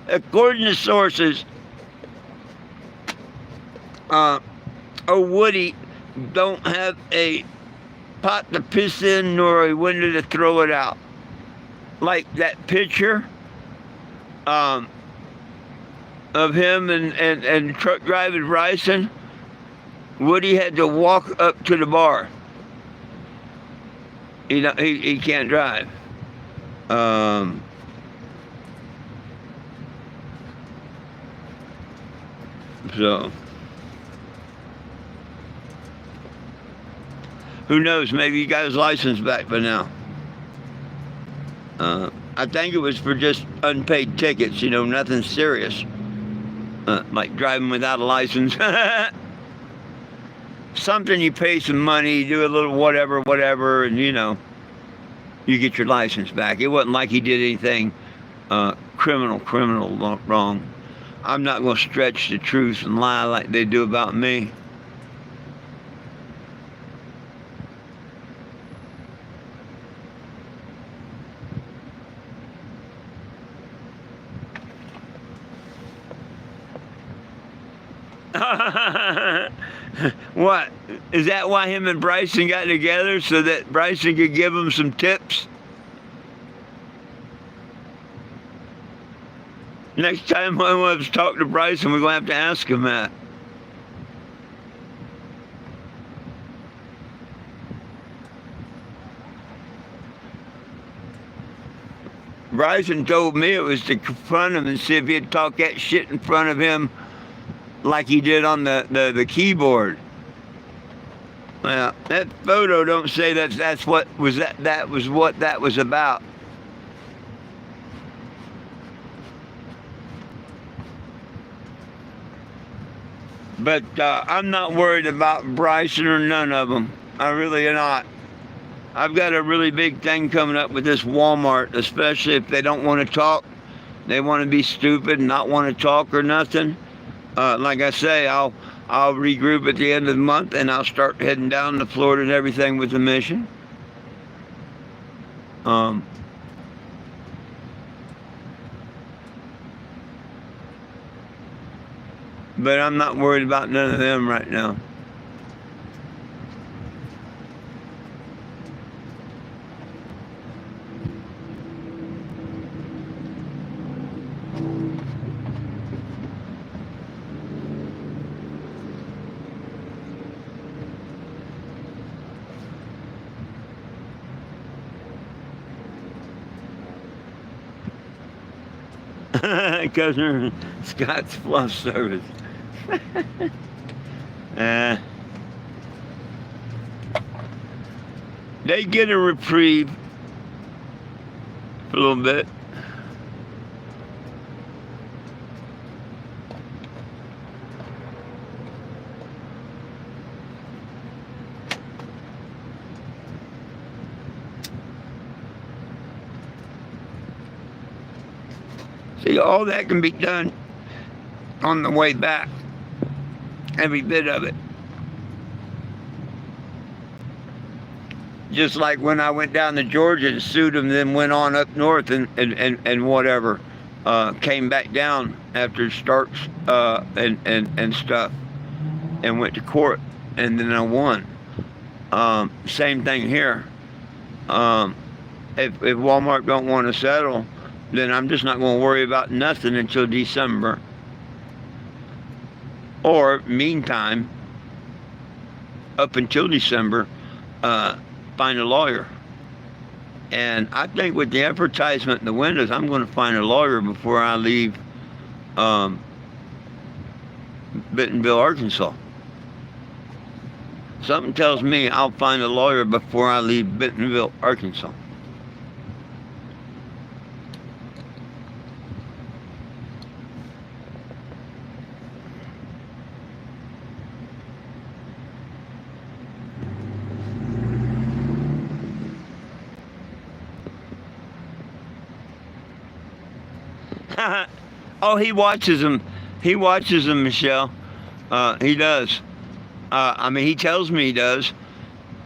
According to sources, Woody don't have a pot to piss in nor a window to throw it out. Like that picture of him and truck driving Bryson, Woody had to walk up to the bar. He can't drive. So, who knows? Maybe he got his license back by now. I think it was for just unpaid tickets, nothing serious. Like driving without a license. Something you pay some money, you do a little whatever, and you get your license back. It wasn't like he did anything criminal wrong. I'm not going to stretch the truth and lie like they do about me. What? Is that why him and Bryson got together? So that Bryson could give him some tips? Next time I want to talk to Bryson, we're going to have to ask him that. Bryson told me it was to confront him and see if he'd talk that shit in front of him like he did on the keyboard. Well, that photo don't say that's what was that was what that was about. But I'm not worried about Bryson or none of them. I really am not. I've got a really big thing coming up with this Walmart, especially if they don't want to talk. They want to be stupid and not want to talk or nothing. Like I say, I'll regroup at the end of the month and I'll start heading down to Florida and everything with the mission. But I'm not worried about none of them right now. Governor Scott's Fluff Service. uh, they get a reprieve for a little bit. See, all that can be done on the way back. Every bit of it. Just like when I went down to Georgia and sued them, then went on up north and whatever. Came back down after Starks and stuff. And went to court. And then I won. Same thing here. If Walmart don't want to settle, then I'm just not going to worry about nothing until December. Or, meantime, up until December, find a lawyer. And I think with the advertisement in the windows, I'm going to find a lawyer before I leave Bentonville, Arkansas. Something tells me I'll find a lawyer before I leave Bentonville, Arkansas. Oh, he watches them. He watches them, Michelle. He does. I mean, he tells me he does.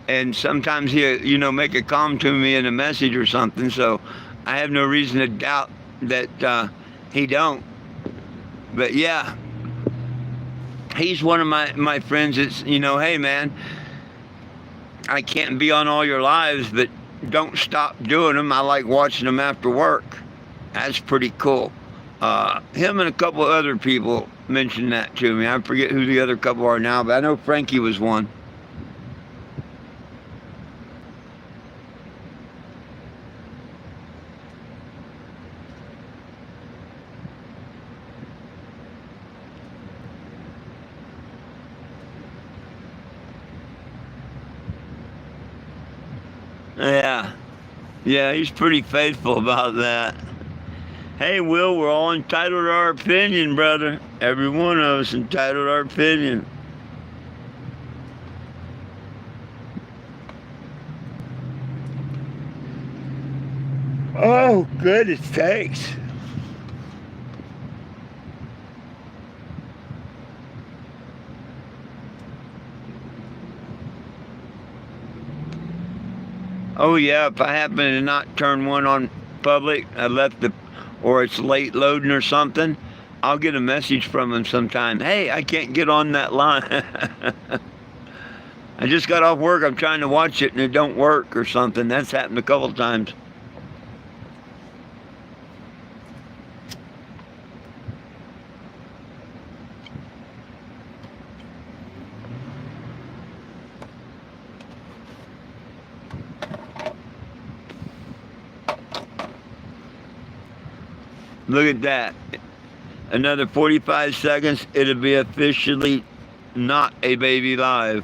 And sometimes he, make a comment to me in a message or something. So I have no reason to doubt that he don't. But yeah, he's one of my friends that's, hey, man, I can't be on all your lives, but don't stop doing them. I like watching them after work. That's pretty cool. Him and a couple of other people mentioned that to me. I forget who the other couple are now, but I know Frankie was one. Yeah, he's pretty faithful about that. Hey, Will, we're all entitled to our opinion, brother. Every one of us entitled to our opinion. Oh, goodness sakes. Oh, yeah, if I happen to not turn one on public, or it's late loading or something, I'll get a message from him sometime. Hey, I can't get on that line. I just got off work. I'm trying to watch it and it don't work or something. That's happened a couple times. Look at that. Another 45 seconds, it'll be officially not a baby live.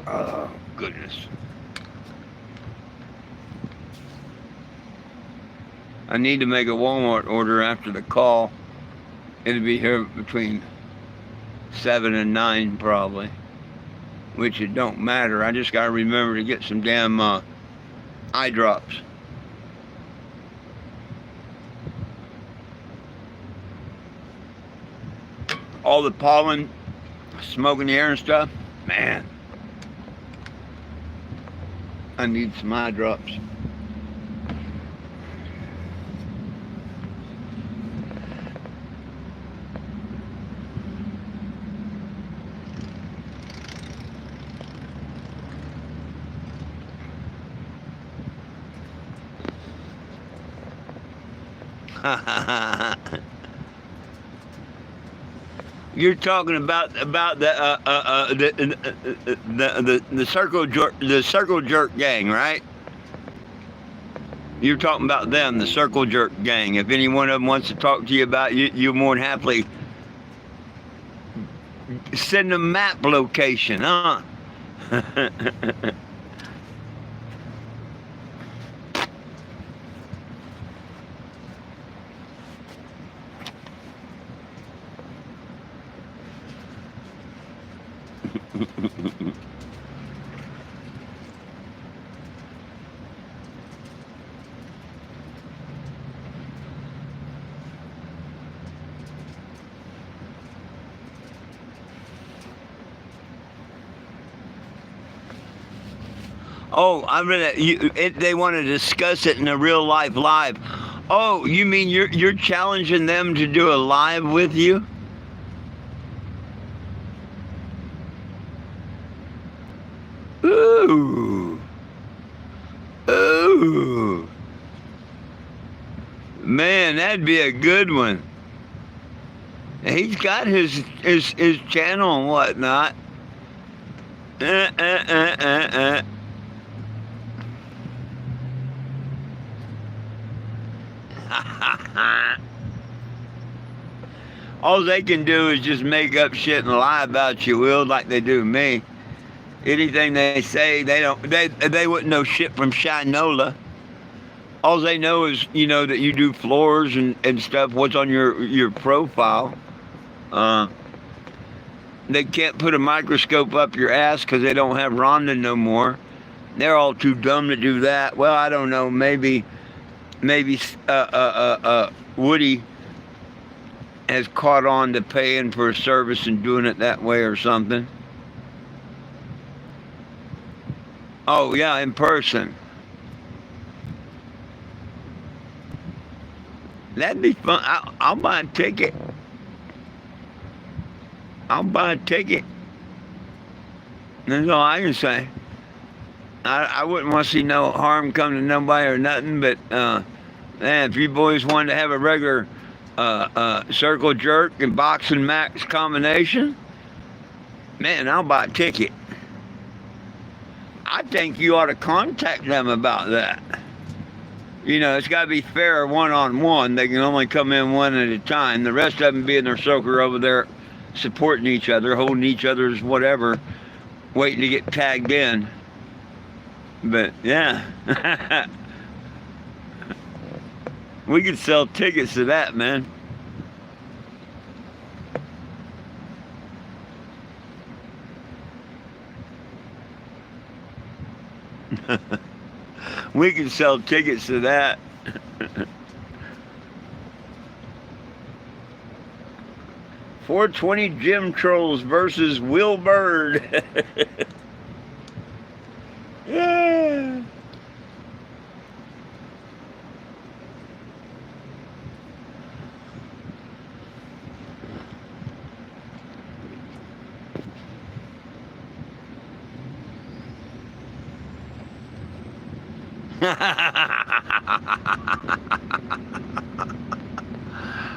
Oh, goodness. I need to make a Walmart order after the call. It'll be here between 7 and 9 probably, which it don't matter. I just got to remember to get some damn eye drops. All the pollen, smoke in the air and stuff, man, I need some eye drops. You're talking about the circle jerk gang, right? You're talking about them, the circle jerk gang. If any one of them wants to talk to you about you, you're more than happily send them map location, huh? Oh, I really. They want to discuss it in a real life live. Oh, you mean you're challenging them to do a live with you? Ooh, ooh, man, that'd be a good one. He's got his channel and whatnot. Uh, uh, uh, uh, uh. All they can do is just make up shit and lie about you, Will, like they do me. Anything they say, they wouldn't know shit from Shinola. All they know is, that you do floors and stuff, what's on your profile. They can't put a microscope up your ass because they don't have Rhonda no more. They're all too dumb to do that. Well, I don't know, maybe Woody has caught on to paying for a service and doing it that way or something. Oh, yeah, in person. That'd be fun. I'll buy a ticket. I'll buy a ticket. That's all I can say. I wouldn't want to see no harm come to nobody or nothing, but man, if you boys wanted to have a regular circle jerk and boxing max combination, man, I'll buy a ticket. I think you ought to contact them about that. It's got to be fair one-on-one. They can only come in one at a time. The rest of them be in their circle over there supporting each other, holding each other's whatever, waiting to get tagged in. But, yeah. We could sell tickets to that, man. We can sell tickets to that. 420 Gym Trolls versus Will Bird. Yeah.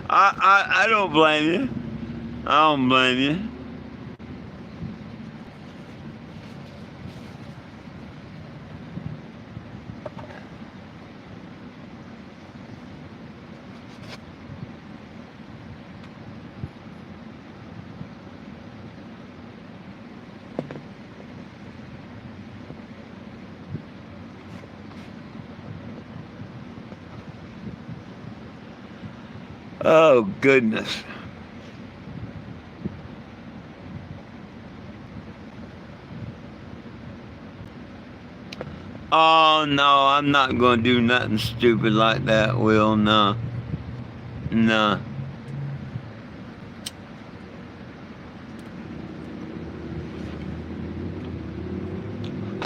I don't blame you. I don't blame you. Oh, goodness. Oh, no, I'm not going to do nothing stupid like that, Will. No. No.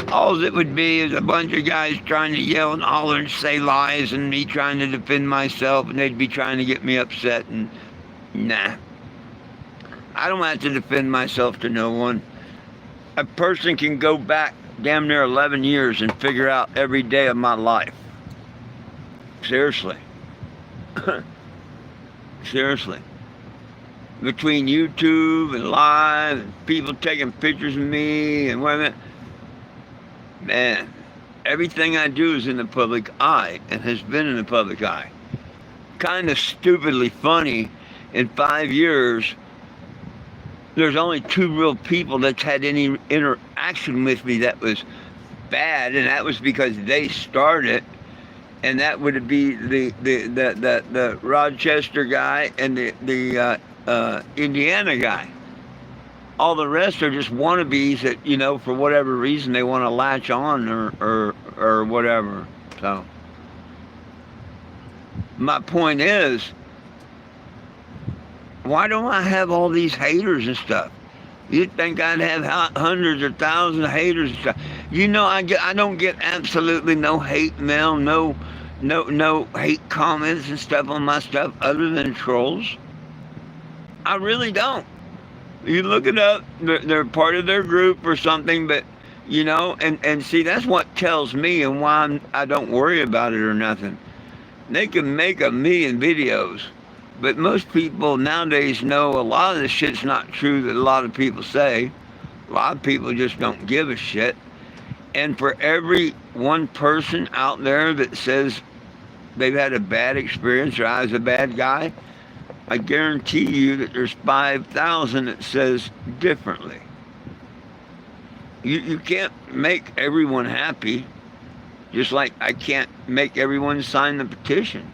All it would be is a bunch of guys trying to yell and holler and say lies and me trying to defend myself, and they'd be trying to get me upset, and nah. I don't have to defend myself to no one. A person can go back damn near 11 years and figure out every day of my life. Seriously. Seriously. between YouTube and live and people taking pictures of me and whatever. Man, everything I do is in the public eye and has been in the public eye. Kind of stupidly funny, in 5 years, there's only 2 real people that's had any interaction with me that was bad, and that was because they started, and that would be the Rochester guy and the Indiana guy. All the rest are just wannabes that, for whatever reason they want to latch on or whatever. So my point is, why don't I have all these haters and stuff? You'd think I'd have hundreds or thousands of haters and stuff. I don't get absolutely no hate mail, no hate comments and stuff on my stuff other than trolls. I really don't. You look it up, they're part of their group or something, but, and see, that's what tells me and why I don't worry about it or nothing. They can make 1,000,000 videos, but most people nowadays know a lot of the shit's not true that a lot of people say. A lot of people just don't give a shit. And for every one person out there that says they've had a bad experience or I was a bad guy, I guarantee you that there's 5,000 that says differently. You can't make everyone happy, just like I can't make everyone sign the petition.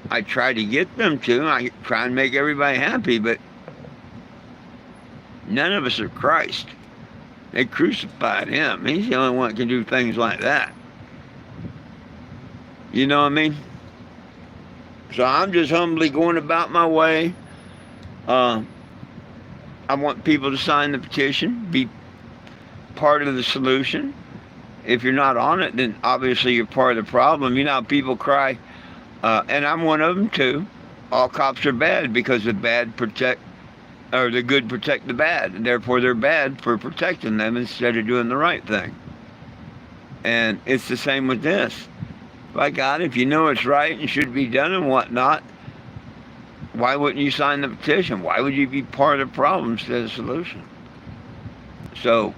I try to get them to. I try and make everybody happy, but none of us are Christ. They crucified him. He's the only one that can do things like that. You know what I mean? So I'm just humbly going about my way. I want people to sign the petition, be part of the solution. If you're not on it, then obviously you're part of the problem. You know how people cry, and I'm one of them too. All cops are bad because the good protect the bad, and therefore they're bad for protecting them instead of doing the right thing. And it's the same with this. By God, if you know it's right and should be done and whatnot, why wouldn't you sign the petition? Why would you be part of the problem instead of the solution? So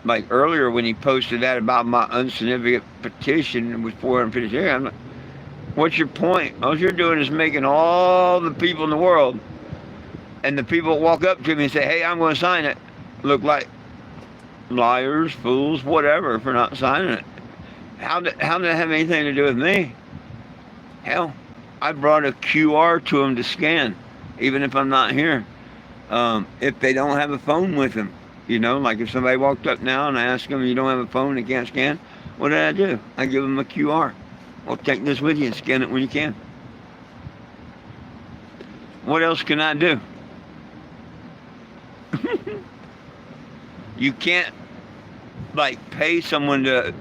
like earlier when he posted that about my unsignificant petition with 450 shares, I'm like, what's your point? All you're doing is making all the people in the world and the people that walk up to me and say, hey, I'm going to sign it, look like liars, fools, whatever for not signing it. How did that have anything to do with me? Hell, I brought a QR to them to scan, even if I'm not here. If they don't have a phone with them, like if somebody walked up now and I asked them, you don't have a phone, they can't scan, what did I do? I give them a QR. Well, take this with you and scan it when you can. What else can I do? You can't pay someone to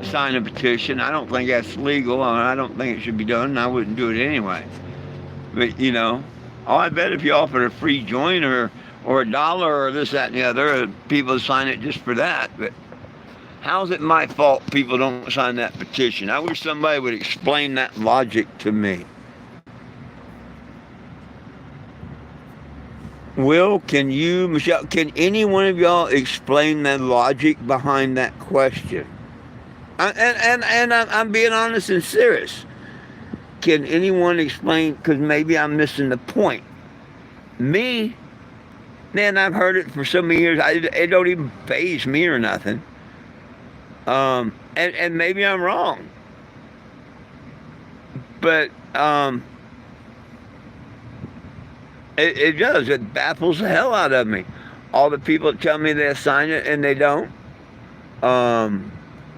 sign a petition. I don't think that's legal. I don't think it should be done, and I wouldn't do it anyway. But, I bet if you offered a free joint or $1 or this, that, and the other, people sign it just for that. But how's it my fault people don't sign that petition? I wish somebody would explain that logic to me. Will, Michelle, can any one of y'all explain the logic behind that question? And I'm being honest and serious. Can anyone explain? Because maybe I'm missing the point. Me, man, I've heard it for so many years. It don't even faze me or nothing. And maybe I'm wrong. But it does. It baffles the hell out of me. All the people that tell me they sign it and they don't.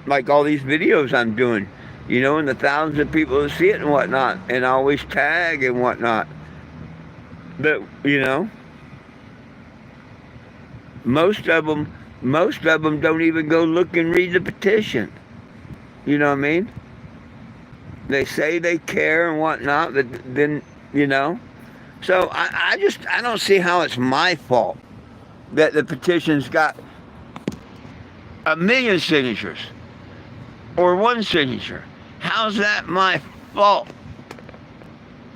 Like all these videos I'm doing, and the thousands of people that see it and whatnot, and I always tag and whatnot. But, most of them don't even go look and read the petition. You know what I mean? They say they care and whatnot, but then, So I don't see how it's my fault that the petition's got 1,000,000 signatures or 1 signature. How's that my fault?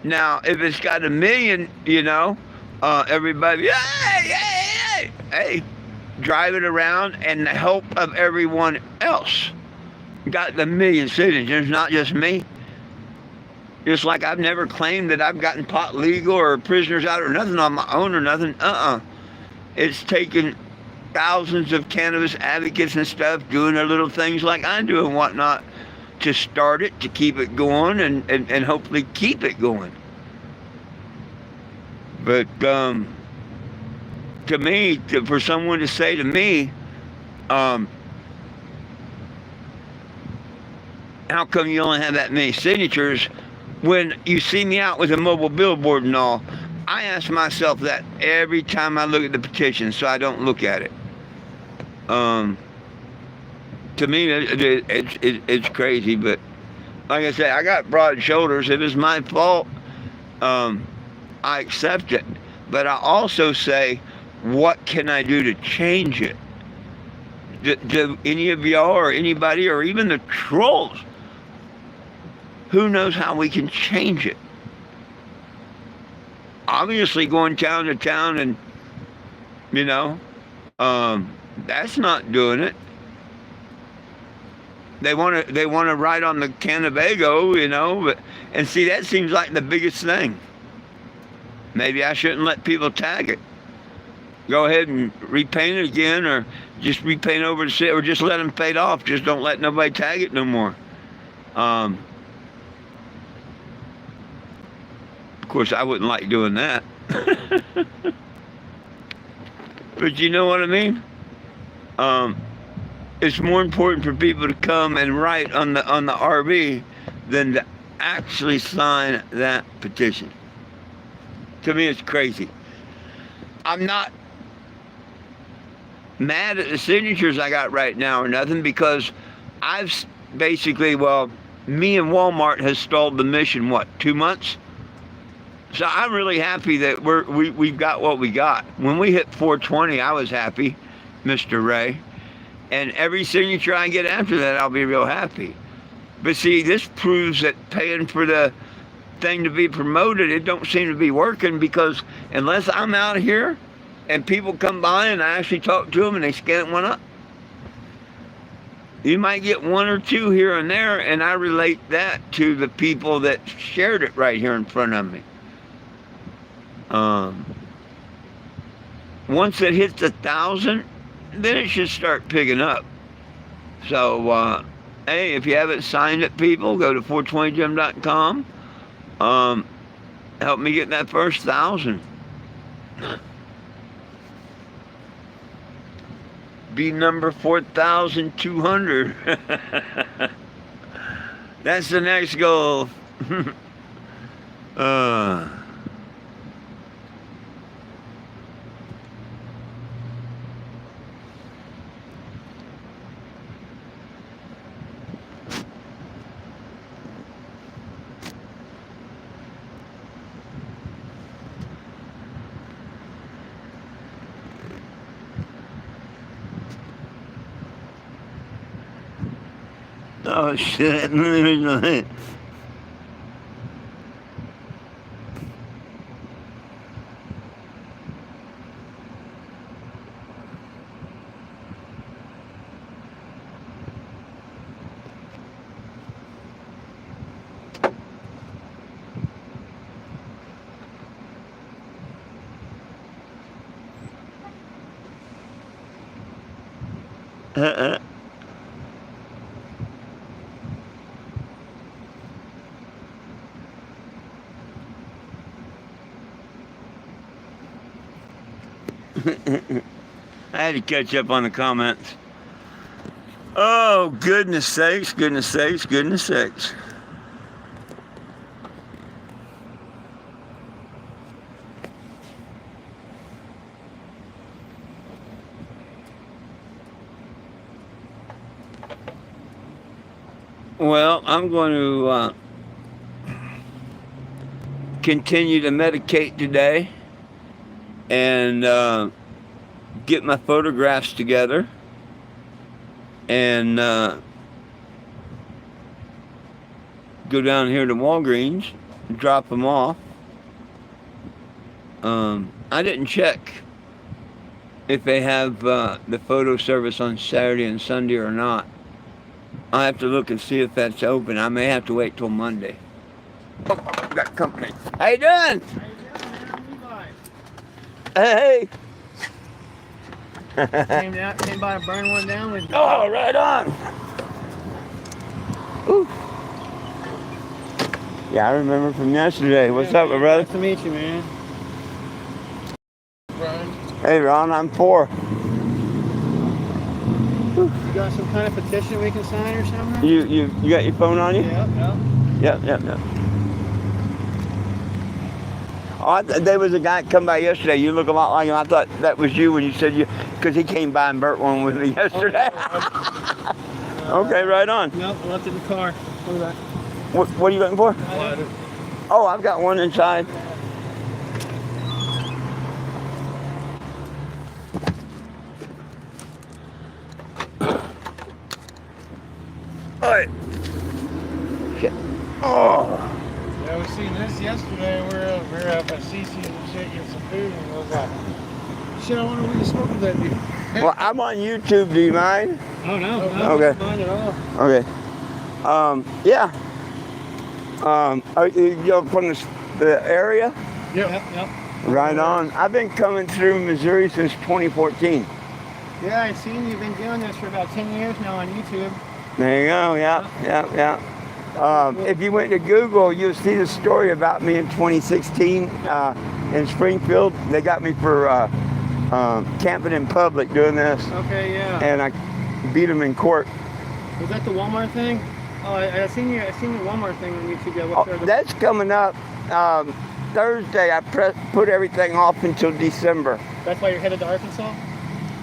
Now, if it's got 1 million, everybody, hey, drive it around, and the help of everyone else got the 1 million signatures, not just me. Just like I've never claimed that I've gotten pot legal or prisoners out or nothing on my own or nothing. It's taken thousands of cannabis advocates and stuff doing their little things like I do and whatnot to start it, to keep it going, and hopefully keep it going. But to me, for someone to say to me, how come you only have that many signatures when you see me out with a mobile billboard and all? I ask myself that every time I look at the petition, so I don't look at it. To me, it's crazy, but like I say, I got broad shoulders. If it's my fault, I accept it. But I also say, what can I do to change it? Do any of y'all or anybody or even the trolls, who knows how we can change it? Obviously going town to town and, that's not doing it. They want to ride on the Cannebago, and see, that seems like the biggest thing. Maybe I shouldn't let people tag it. Go ahead and repaint it again, or just repaint over the city, or just let them fade off. Just don't let nobody tag it no more. Of course, I wouldn't like doing that. But you know what I mean? It's more important for people to come and write on the RV than to actually sign that petition. To me, it's crazy. I'm not mad at the signatures I got right now or nothing, because I've basically, me and Walmart has stalled the mission, 2 months? So I'm really happy that we've got what we got. When we hit 420, I was happy, Mr. Ray. And every signature I get after that, I'll be real happy. But see, this proves that paying for the thing to be promoted, it don't seem to be working, because unless I'm out here and people come by and I actually talk to them and they scan one up, you might get 1 or 2 here and there, and I relate that to the people that shared it right here in front of me. Once it hits 1,000, then it should start picking up. So, hey, if you haven't signed it, people, go to 420gym.com. Help me get that first 1,000. Be number 4,200. That's the next goal. Oh shit. I had to catch up on the comments. Oh, goodness sakes, goodness sakes, goodness sakes. Well, I'm going to continue to medicate today and get my photographs together and go down here to Walgreens drop them off. I didn't check if they have the photo service on Saturday and Sunday or not. I have to look and see if that's open. I may have to wait till Monday. Oh, got company. How you doing? How you doing, man? Hey. Came by to burn one down with you. Oh, right on. Ooh. Yeah, I remember from yesterday. What's up, my brother? Nice to meet you, man. Ron. Hey, Ron, I'm 4. You got some kind of petition we can sign or something? You got your phone on you? Yep. Oh, there was a guy come by yesterday. You look a lot like him. I thought that was you when you said you, because he came by and burnt one with me yesterday. Okay, right on. Nope, I left it in the car. What is that? What are you looking for? Oh, I've got one inside. All right. Shit. Oh. Yeah, we seen this yesterday. We were up at Cece's and shit, getting some food, and I was like, shit, I wonder where you smoking that dude. Well, I'm on YouTube. Do you mind? Oh, no. Okay. I don't mind at all. Okay. Yeah. Are you from the area? Yep. Right on. I've been coming through Missouri since 2014. Yeah, I've seen you've been doing this for about 10 years now on YouTube. There you go. Yeah. If you went to Google, you'll see the story about me in 2016 in Springfield. They got me for camping in public doing this. Okay, yeah. And I beat them in court. Was that the Walmart thing? Oh, I seen the Walmart thing on YouTube. Yeah, that's coming up Thursday. I put everything off until December. That's why you're headed to Arkansas?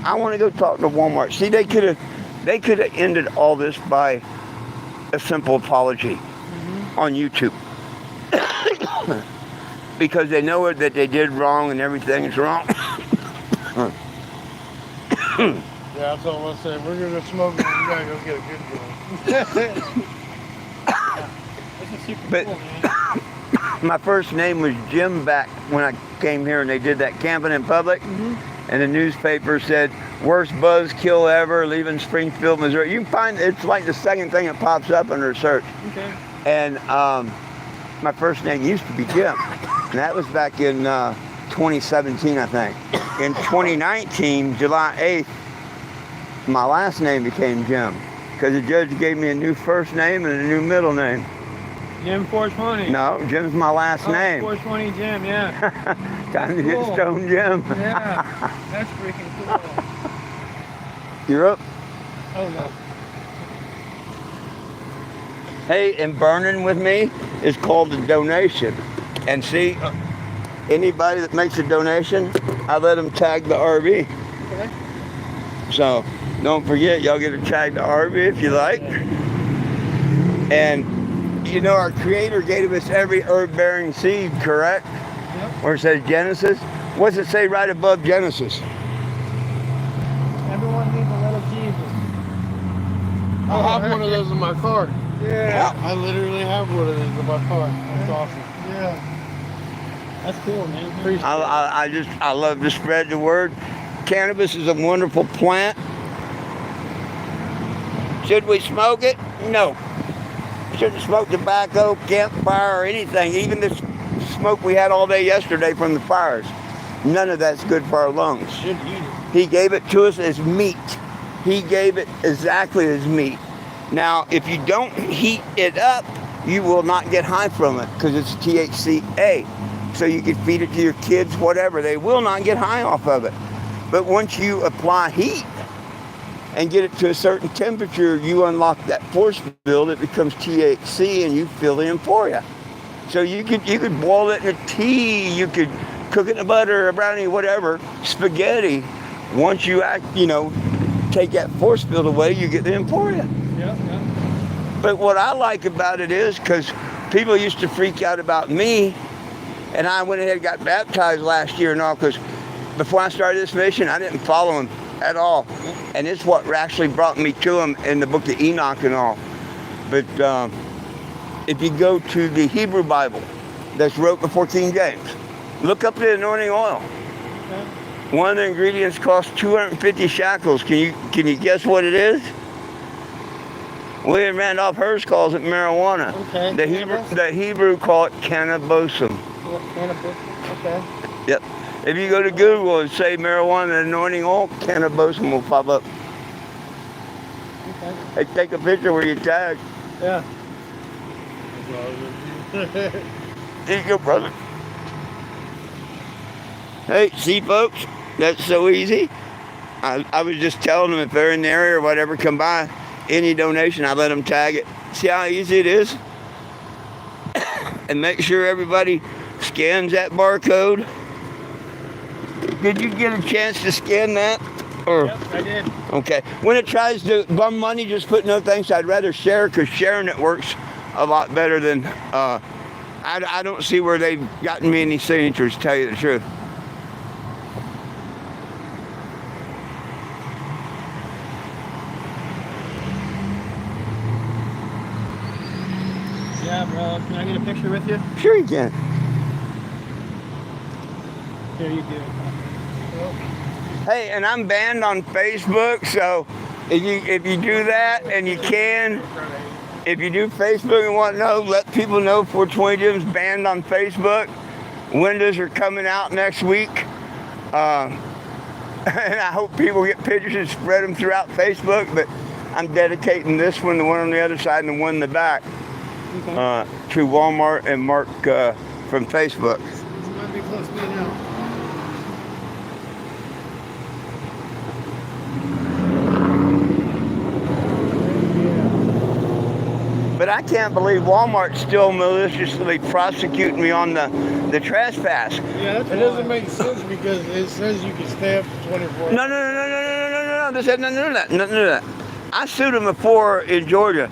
I want to go talk to Walmart. See, they could have ended all this by a simple apology on YouTube. Because they know that they did wrong and everything is wrong. Yeah, that's all I say. We're gonna smoke and we gotta go get a good one. This is super But cool, man. my first name was Jim back when I came here and they did that camping in public. And the newspaper said, worst buzzkill ever, leaving Springfield, Missouri. You can find, it's like the second thing that pops up under search. Okay. And my first name used to be Jim. And that was back in 2017, I think. In 2019, July 8th, my last name became Jim. Because the judge gave me a new first name and a new middle name. Jim 420. No, Jim's my last name. 420 Jim, yeah. Time to get stoned, Jim. Yeah, that's freaking cool. You're up. Oh, no. Hey, and burning with me is called a donation. And see, anybody that makes a donation, I let them tag the RV. Okay. So don't forget, y'all get to tag the RV if you like. And you know, our Creator gave us every herb-bearing seed, correct? Yep. Where it says Genesis. What's it say right above Genesis? Everyone needs a little Jesus. I have one of those in my car. Yeah. I literally have one of those in my car. That's awesome. Yeah. That's cool, man. I love to spread the word. Cannabis is a wonderful plant. Should we smoke it? No. Shouldn't smoke tobacco, campfire, or anything. Even the smoke we had all day yesterday from the fires. None of that's good for our lungs. He gave it to us as meat. He gave it exactly as meat. Now, if you don't heat it up, you will not get high from it because it's THCA. So you can feed it to your kids, whatever. They will not get high off of it. But once you apply heat and get it to a certain temperature, you unlock that force field. It becomes THC, and you feel the euphoria. So you could boil it in a tea. You could cook it in a butter, a brownie, whatever, spaghetti. Once you take that force field away, you get the euphoria. Yeah. But what I like about it is, because people used to freak out about me, and I went ahead and got baptized last year and all, because before I started this mission, I didn't follow him at all. And it's what actually brought me to him in the book of Enoch and all. But if you go to the Hebrew Bible, that's wrote before King James. Look up the anointing oil. Okay. One of the ingredients costs 250 shekels. Can you guess what it is? William Randolph Hearst calls it marijuana. Okay. The Hebrew call it cannabosum. Cannabis. Okay. Yep. If you go to Google and say marijuana anointing oil, cannabosum will pop up. Okay. Hey, take a picture where you tag. Yeah. There you go, brother. Hey, see, folks, that's so easy. I was just telling them if they're in the area or whatever, come by. Any donation, I let them tag it. See how easy it is? And make sure everybody scans that barcode. Did you get a chance to scan that? Or, Yep, I did. okay. When it tries to bum money, just put no thanks. I'd rather share, because sharing it works a lot better than... I don't see where they've gotten me any signatures, to tell you the truth. Yeah, bro. Can I get a picture with you? Sure you can. Here you do. Hey, and I'm banned on Facebook, so if you do that, and you can, if you do Facebook and want to know, let people know 420 Jim's banned on Facebook. Windows are coming out next week. And I hope people get pictures and spread them throughout Facebook, but I'm dedicating this one, the one on the other side, and the one in the back, to Walmart and Mark from Facebook. You might be close to me now. But I can't believe Walmart's still maliciously prosecuting me on the trespass. Yeah, that's It doesn't make sense because it says you can stay up to 24 No. This had nothing to do with that. Nothing to do with that. I sued them before in Georgia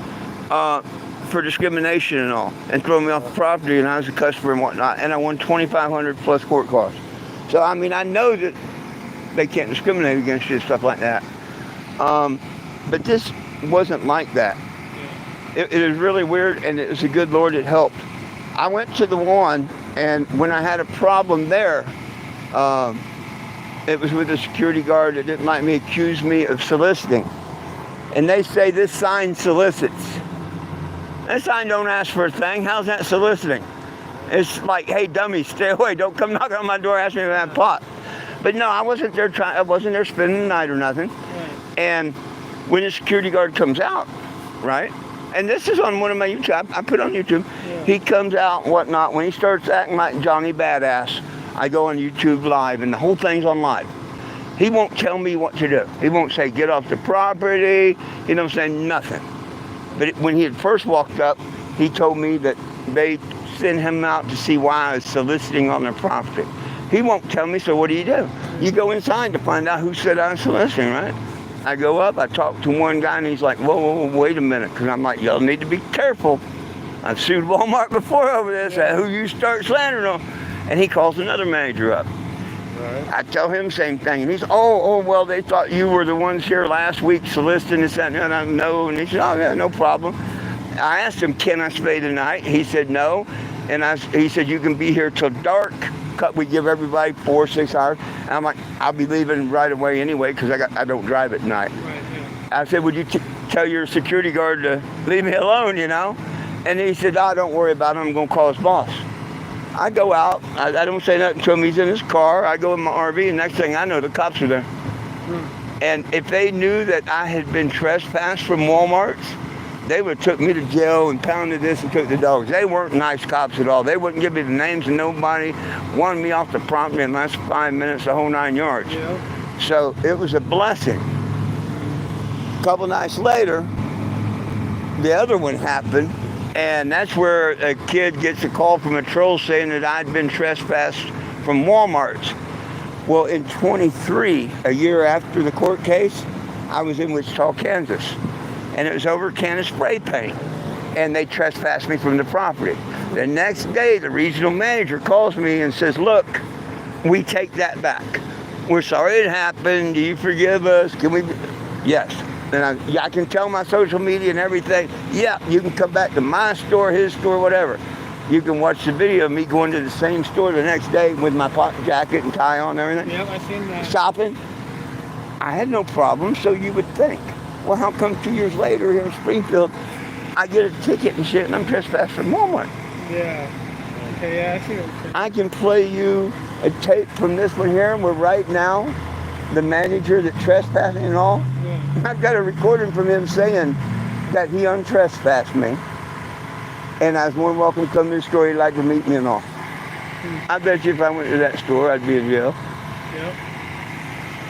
for discrimination and all, and throwing me off the property, and I was a customer and whatnot, and I won $2,500 plus court costs. So I mean, I know that they can't discriminate against you and stuff like that. But this wasn't like that. It was really weird, and it was a good Lord that helped. I went to the one, and when I had a problem there, it was with a security guard that didn't like me, accused me of soliciting. And they say this sign solicits. That sign don't ask for a thing. How's that soliciting? It's like, hey, dummy, stay away. Don't come knocking on my door asking me if I have pot. But no, I wasn't there spending the night or nothing. Right. And when the security guard comes out, right? And this is on one of my YouTube. I put it on YouTube. Yeah. He comes out and whatnot. When he starts acting like Johnny Badass, I go on YouTube live, and the whole thing's on live. He won't tell me what to do. He won't say, get off the property. He don't say nothing. But when he had first walked up, he told me that they sent him out to see why I was soliciting on their property. He won't tell me, so what do? You go inside to find out who said I was soliciting, right? I go up, I talk to one guy, and he's like, whoa, wait a minute. Because I'm like, y'all need to be careful. I've sued Walmart before over this. Who you start slandering on? And he calls another manager up. Right. I tell him the same thing. And he's, well, they thought you were the ones here last week soliciting this, that, and I no. And he said, oh, yeah, no problem. I asked him, can I stay tonight? He said, no. And he said, you can be here till dark. We give everybody 4 or 6 hours. And I'm like, I'll be leaving right away anyway, because I don't drive at night. Right, yeah. I said, would you tell your security guard to leave me alone, you know? And he said, don't worry about it. I'm going to call his boss. I go out. I don't say nothing to him. He's in his car. I go in my RV, and next thing I know, the cops are there. And if they knew that I had been trespassed from Walmart's, they would have took me to jail and pounded this and took the dogs. They weren't nice cops at all. They wouldn't give me the names of nobody, wanted me off the property in the last 5 minutes, the whole 9 yards. Yeah. So it was a blessing. A couple nights later, the other one happened, and that's where a kid gets a call from a troll saying that I'd been trespassed from Walmart's. Well, in 23, a year after the court case, I was in Wichita, Kansas. And it was over a can of spray paint. And they trespassed me from the property. The next day, the regional manager calls me and says, look, we take that back. We're sorry it happened. Do you forgive us? Can we? Yes. And I can tell my social media and everything, yeah, you can come back to my store, his store, whatever. You can watch the video of me going to the same store the next day with my jacket and tie on and everything. Yep, I seen that. Shopping. I had no problem, so you would think, well, how come 2 years later here in Springfield, I get a ticket and shit and I'm trespassing from Walmart? Yeah. Okay, yeah, I see what you're saying. I can play you a tape from this one here where right now, the manager that trespassing and all, Yeah. I've got a recording from him saying that he untrespassed me. And I was more than welcome to come to the store. He'd like to meet me and all. I bet you if I went to that store, I'd be in jail. Yep.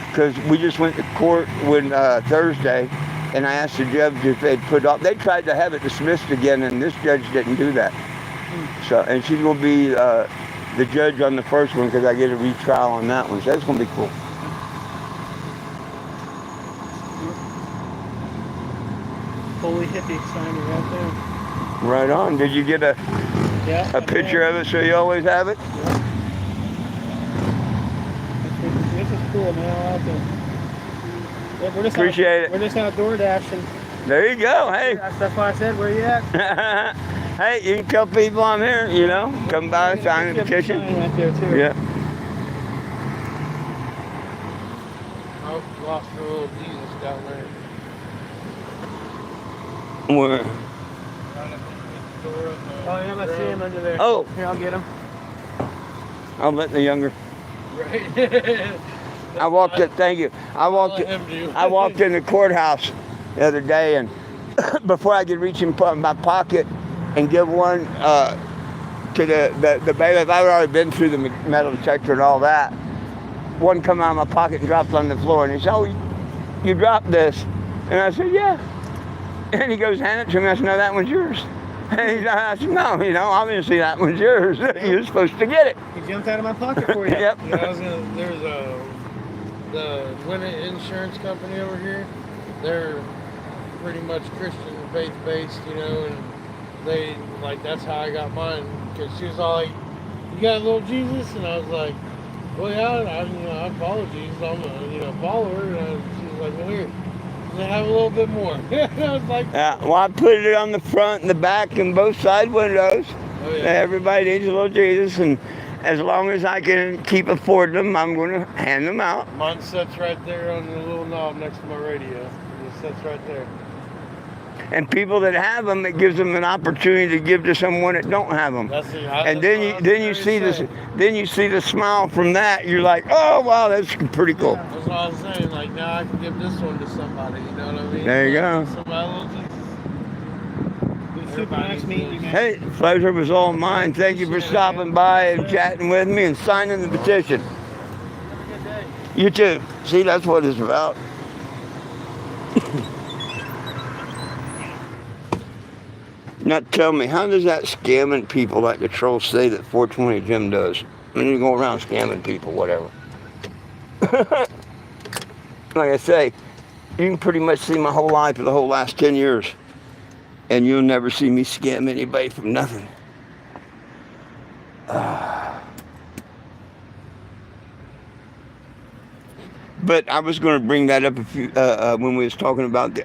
Because we just went to court when Thursday, and I asked the judge if they'd put off. They tried to have it dismissed again, and this judge didn't do that. So, and she's going to be the judge on the first one because I get a retrial on that one. So that's going to be cool. Holy hippie sign right there. Right on. Did you get a picture of it so you always have it? This is cool, man. I like it. Yeah, we're just Appreciate it. We're just out door dashing. There you go. Hey. That's why I said, where you at? Hey, you can tell people I'm here, you know. Come by, sign a petition. Right there, too. Yeah. Oh, lost the little Jesus down there. Where? Oh, yeah, I see him under there. Oh. Here, I'll get him. I'll let the younger. Right. I walked it. Thank you. I walked in the courthouse the other day, and before I could reach in my pocket and give one to the bailiff, I'd already been through the metal detector and all that. One come out of my pocket and dropped on the floor, and he said, "Oh, you dropped this?" And I said, "Yeah." And he goes, "Hand it to me." I said, "No, that one's yours." And I said, "No, you know, obviously that one's yours. You're supposed to get it." He jumped out of my pocket for you. Yep. Yeah, there's the Winnet Insurance Company over here. They're pretty much Christian faith-based, you know, and they, like, that's how I got mine. Because she was all like, "You got a little Jesus?" And I was like, "Well, yeah, I follow Jesus. I'm a, follower." And she was like, "Well, here, I have a little bit more." And I was like, Yeah, well, I put it on the front and the back and both side windows. "Oh, yeah." Everybody needs a little Jesus, and as long as I can keep affording them, I'm going to hand them out. Mine sits right there on the little knob next to my radio. It sits right there. And people that have them, it gives them an opportunity to give to someone that don't have them. That's it. And then you see this, then you see the smile from that. You're like, "Oh wow, that's pretty cool." That's what I was saying. Like, now I can give this one to somebody. You know what I mean? There you go. Somebody little Jesus. It was super nice meeting you, man. Hey, the pleasure was all mine. Thank you for stopping by and chatting with me and signing the petition. Have a good day. You too. See, that's what it's about. Now tell me, how does that scamming people like the trolls say that 420 Jim does? I mean, you go around scamming people, whatever. Like I say, you can pretty much see my whole life for the whole last 10 years. And you'll never see me scam anybody from nothing. But I was going to bring that up when we was talking about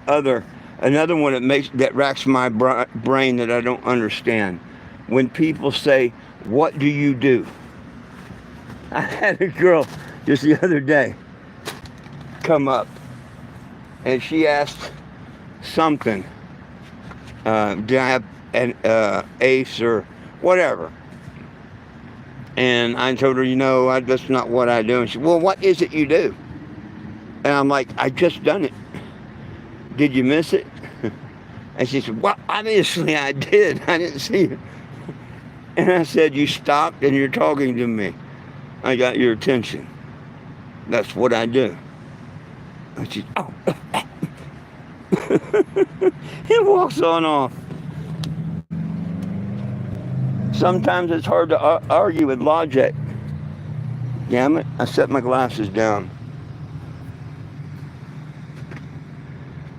another one that racks my brain that I don't understand. When people say, "What do you do?" I had a girl just the other day come up, and she asked something. Do I have an ace or whatever? And I told her, that's not what I do. And she said, "Well, what is it you do?" And I'm like, "I just done it. Did you miss it?" And she said, "Well, obviously I did. I didn't see it." And I said, "You stopped and you're talking to me. I got your attention. That's what I do." And she said, "Oh." He walks on off. Sometimes it's hard to argue with logic. Damn it, I set my glasses down.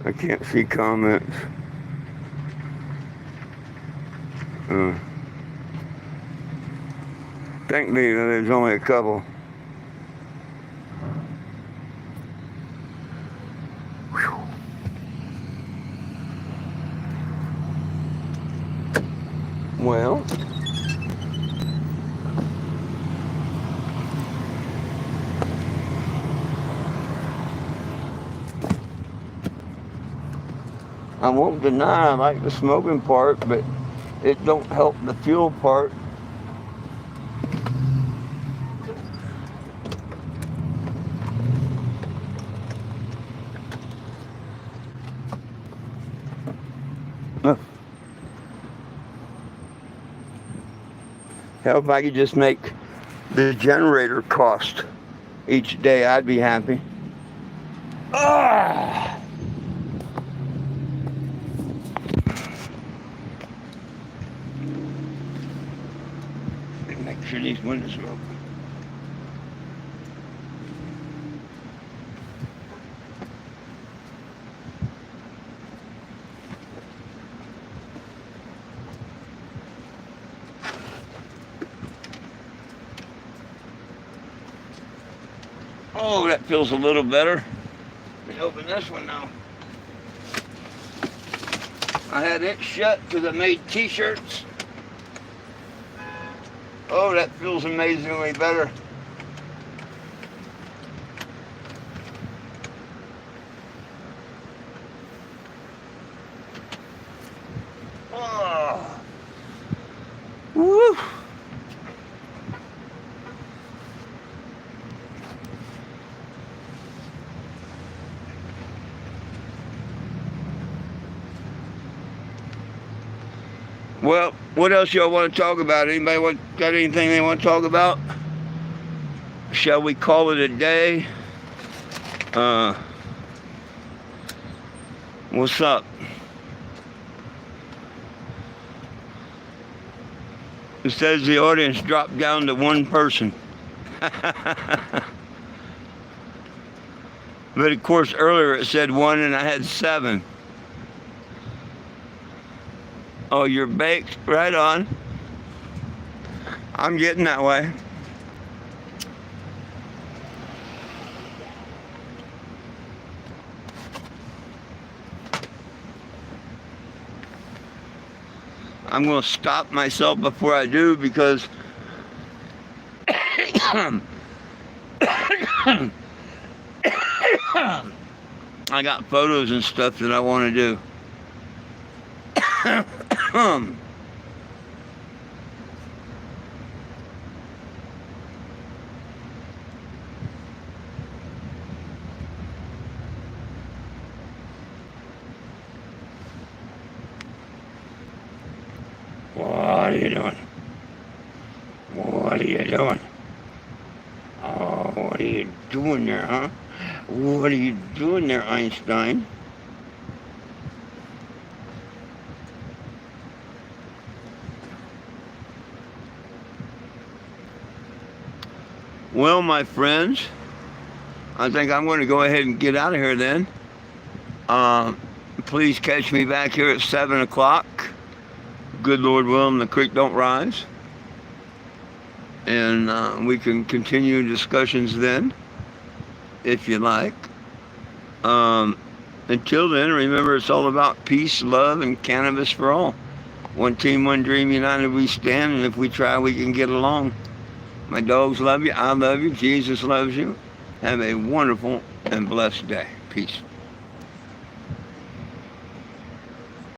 I can't see comments. Thankfully, there's only a couple. Whew. Well, I won't deny I like the smoking part, but it don't help the fuel part. Hell, if I could just make the generator cost each day, I'd be happy. Ah! Make sure these windows are open. Oh, that feels a little better. Let me open this one now. I had it shut because I made t-shirts. Oh, that feels amazingly better. Oh. Woo. Well, what else y'all want to talk about? Anybody got anything they want to talk about? Shall we call it a day? What's up? It says the audience dropped down to one person. But of course earlier it said one and I had 7. Oh, you're baked? Right on. I'm getting that way. I'm going to stop myself before I do because I got photos and stuff that I want to do. What are you doing? What are you doing? Oh, what are you doing there, huh? What are you doing there, Einstein? Well, my friends, I think I'm going to go ahead and get out of here then. Please catch me back here at 7 o'clock. Good Lord willing, the creek don't rise. And we can continue discussions then, if you like. Until then, remember it's all about peace, love, and cannabis for all. One team, one dream, united we stand, and if we try, we can get along. My dogs love you, I love you, Jesus loves you. Have a wonderful and blessed day. Peace.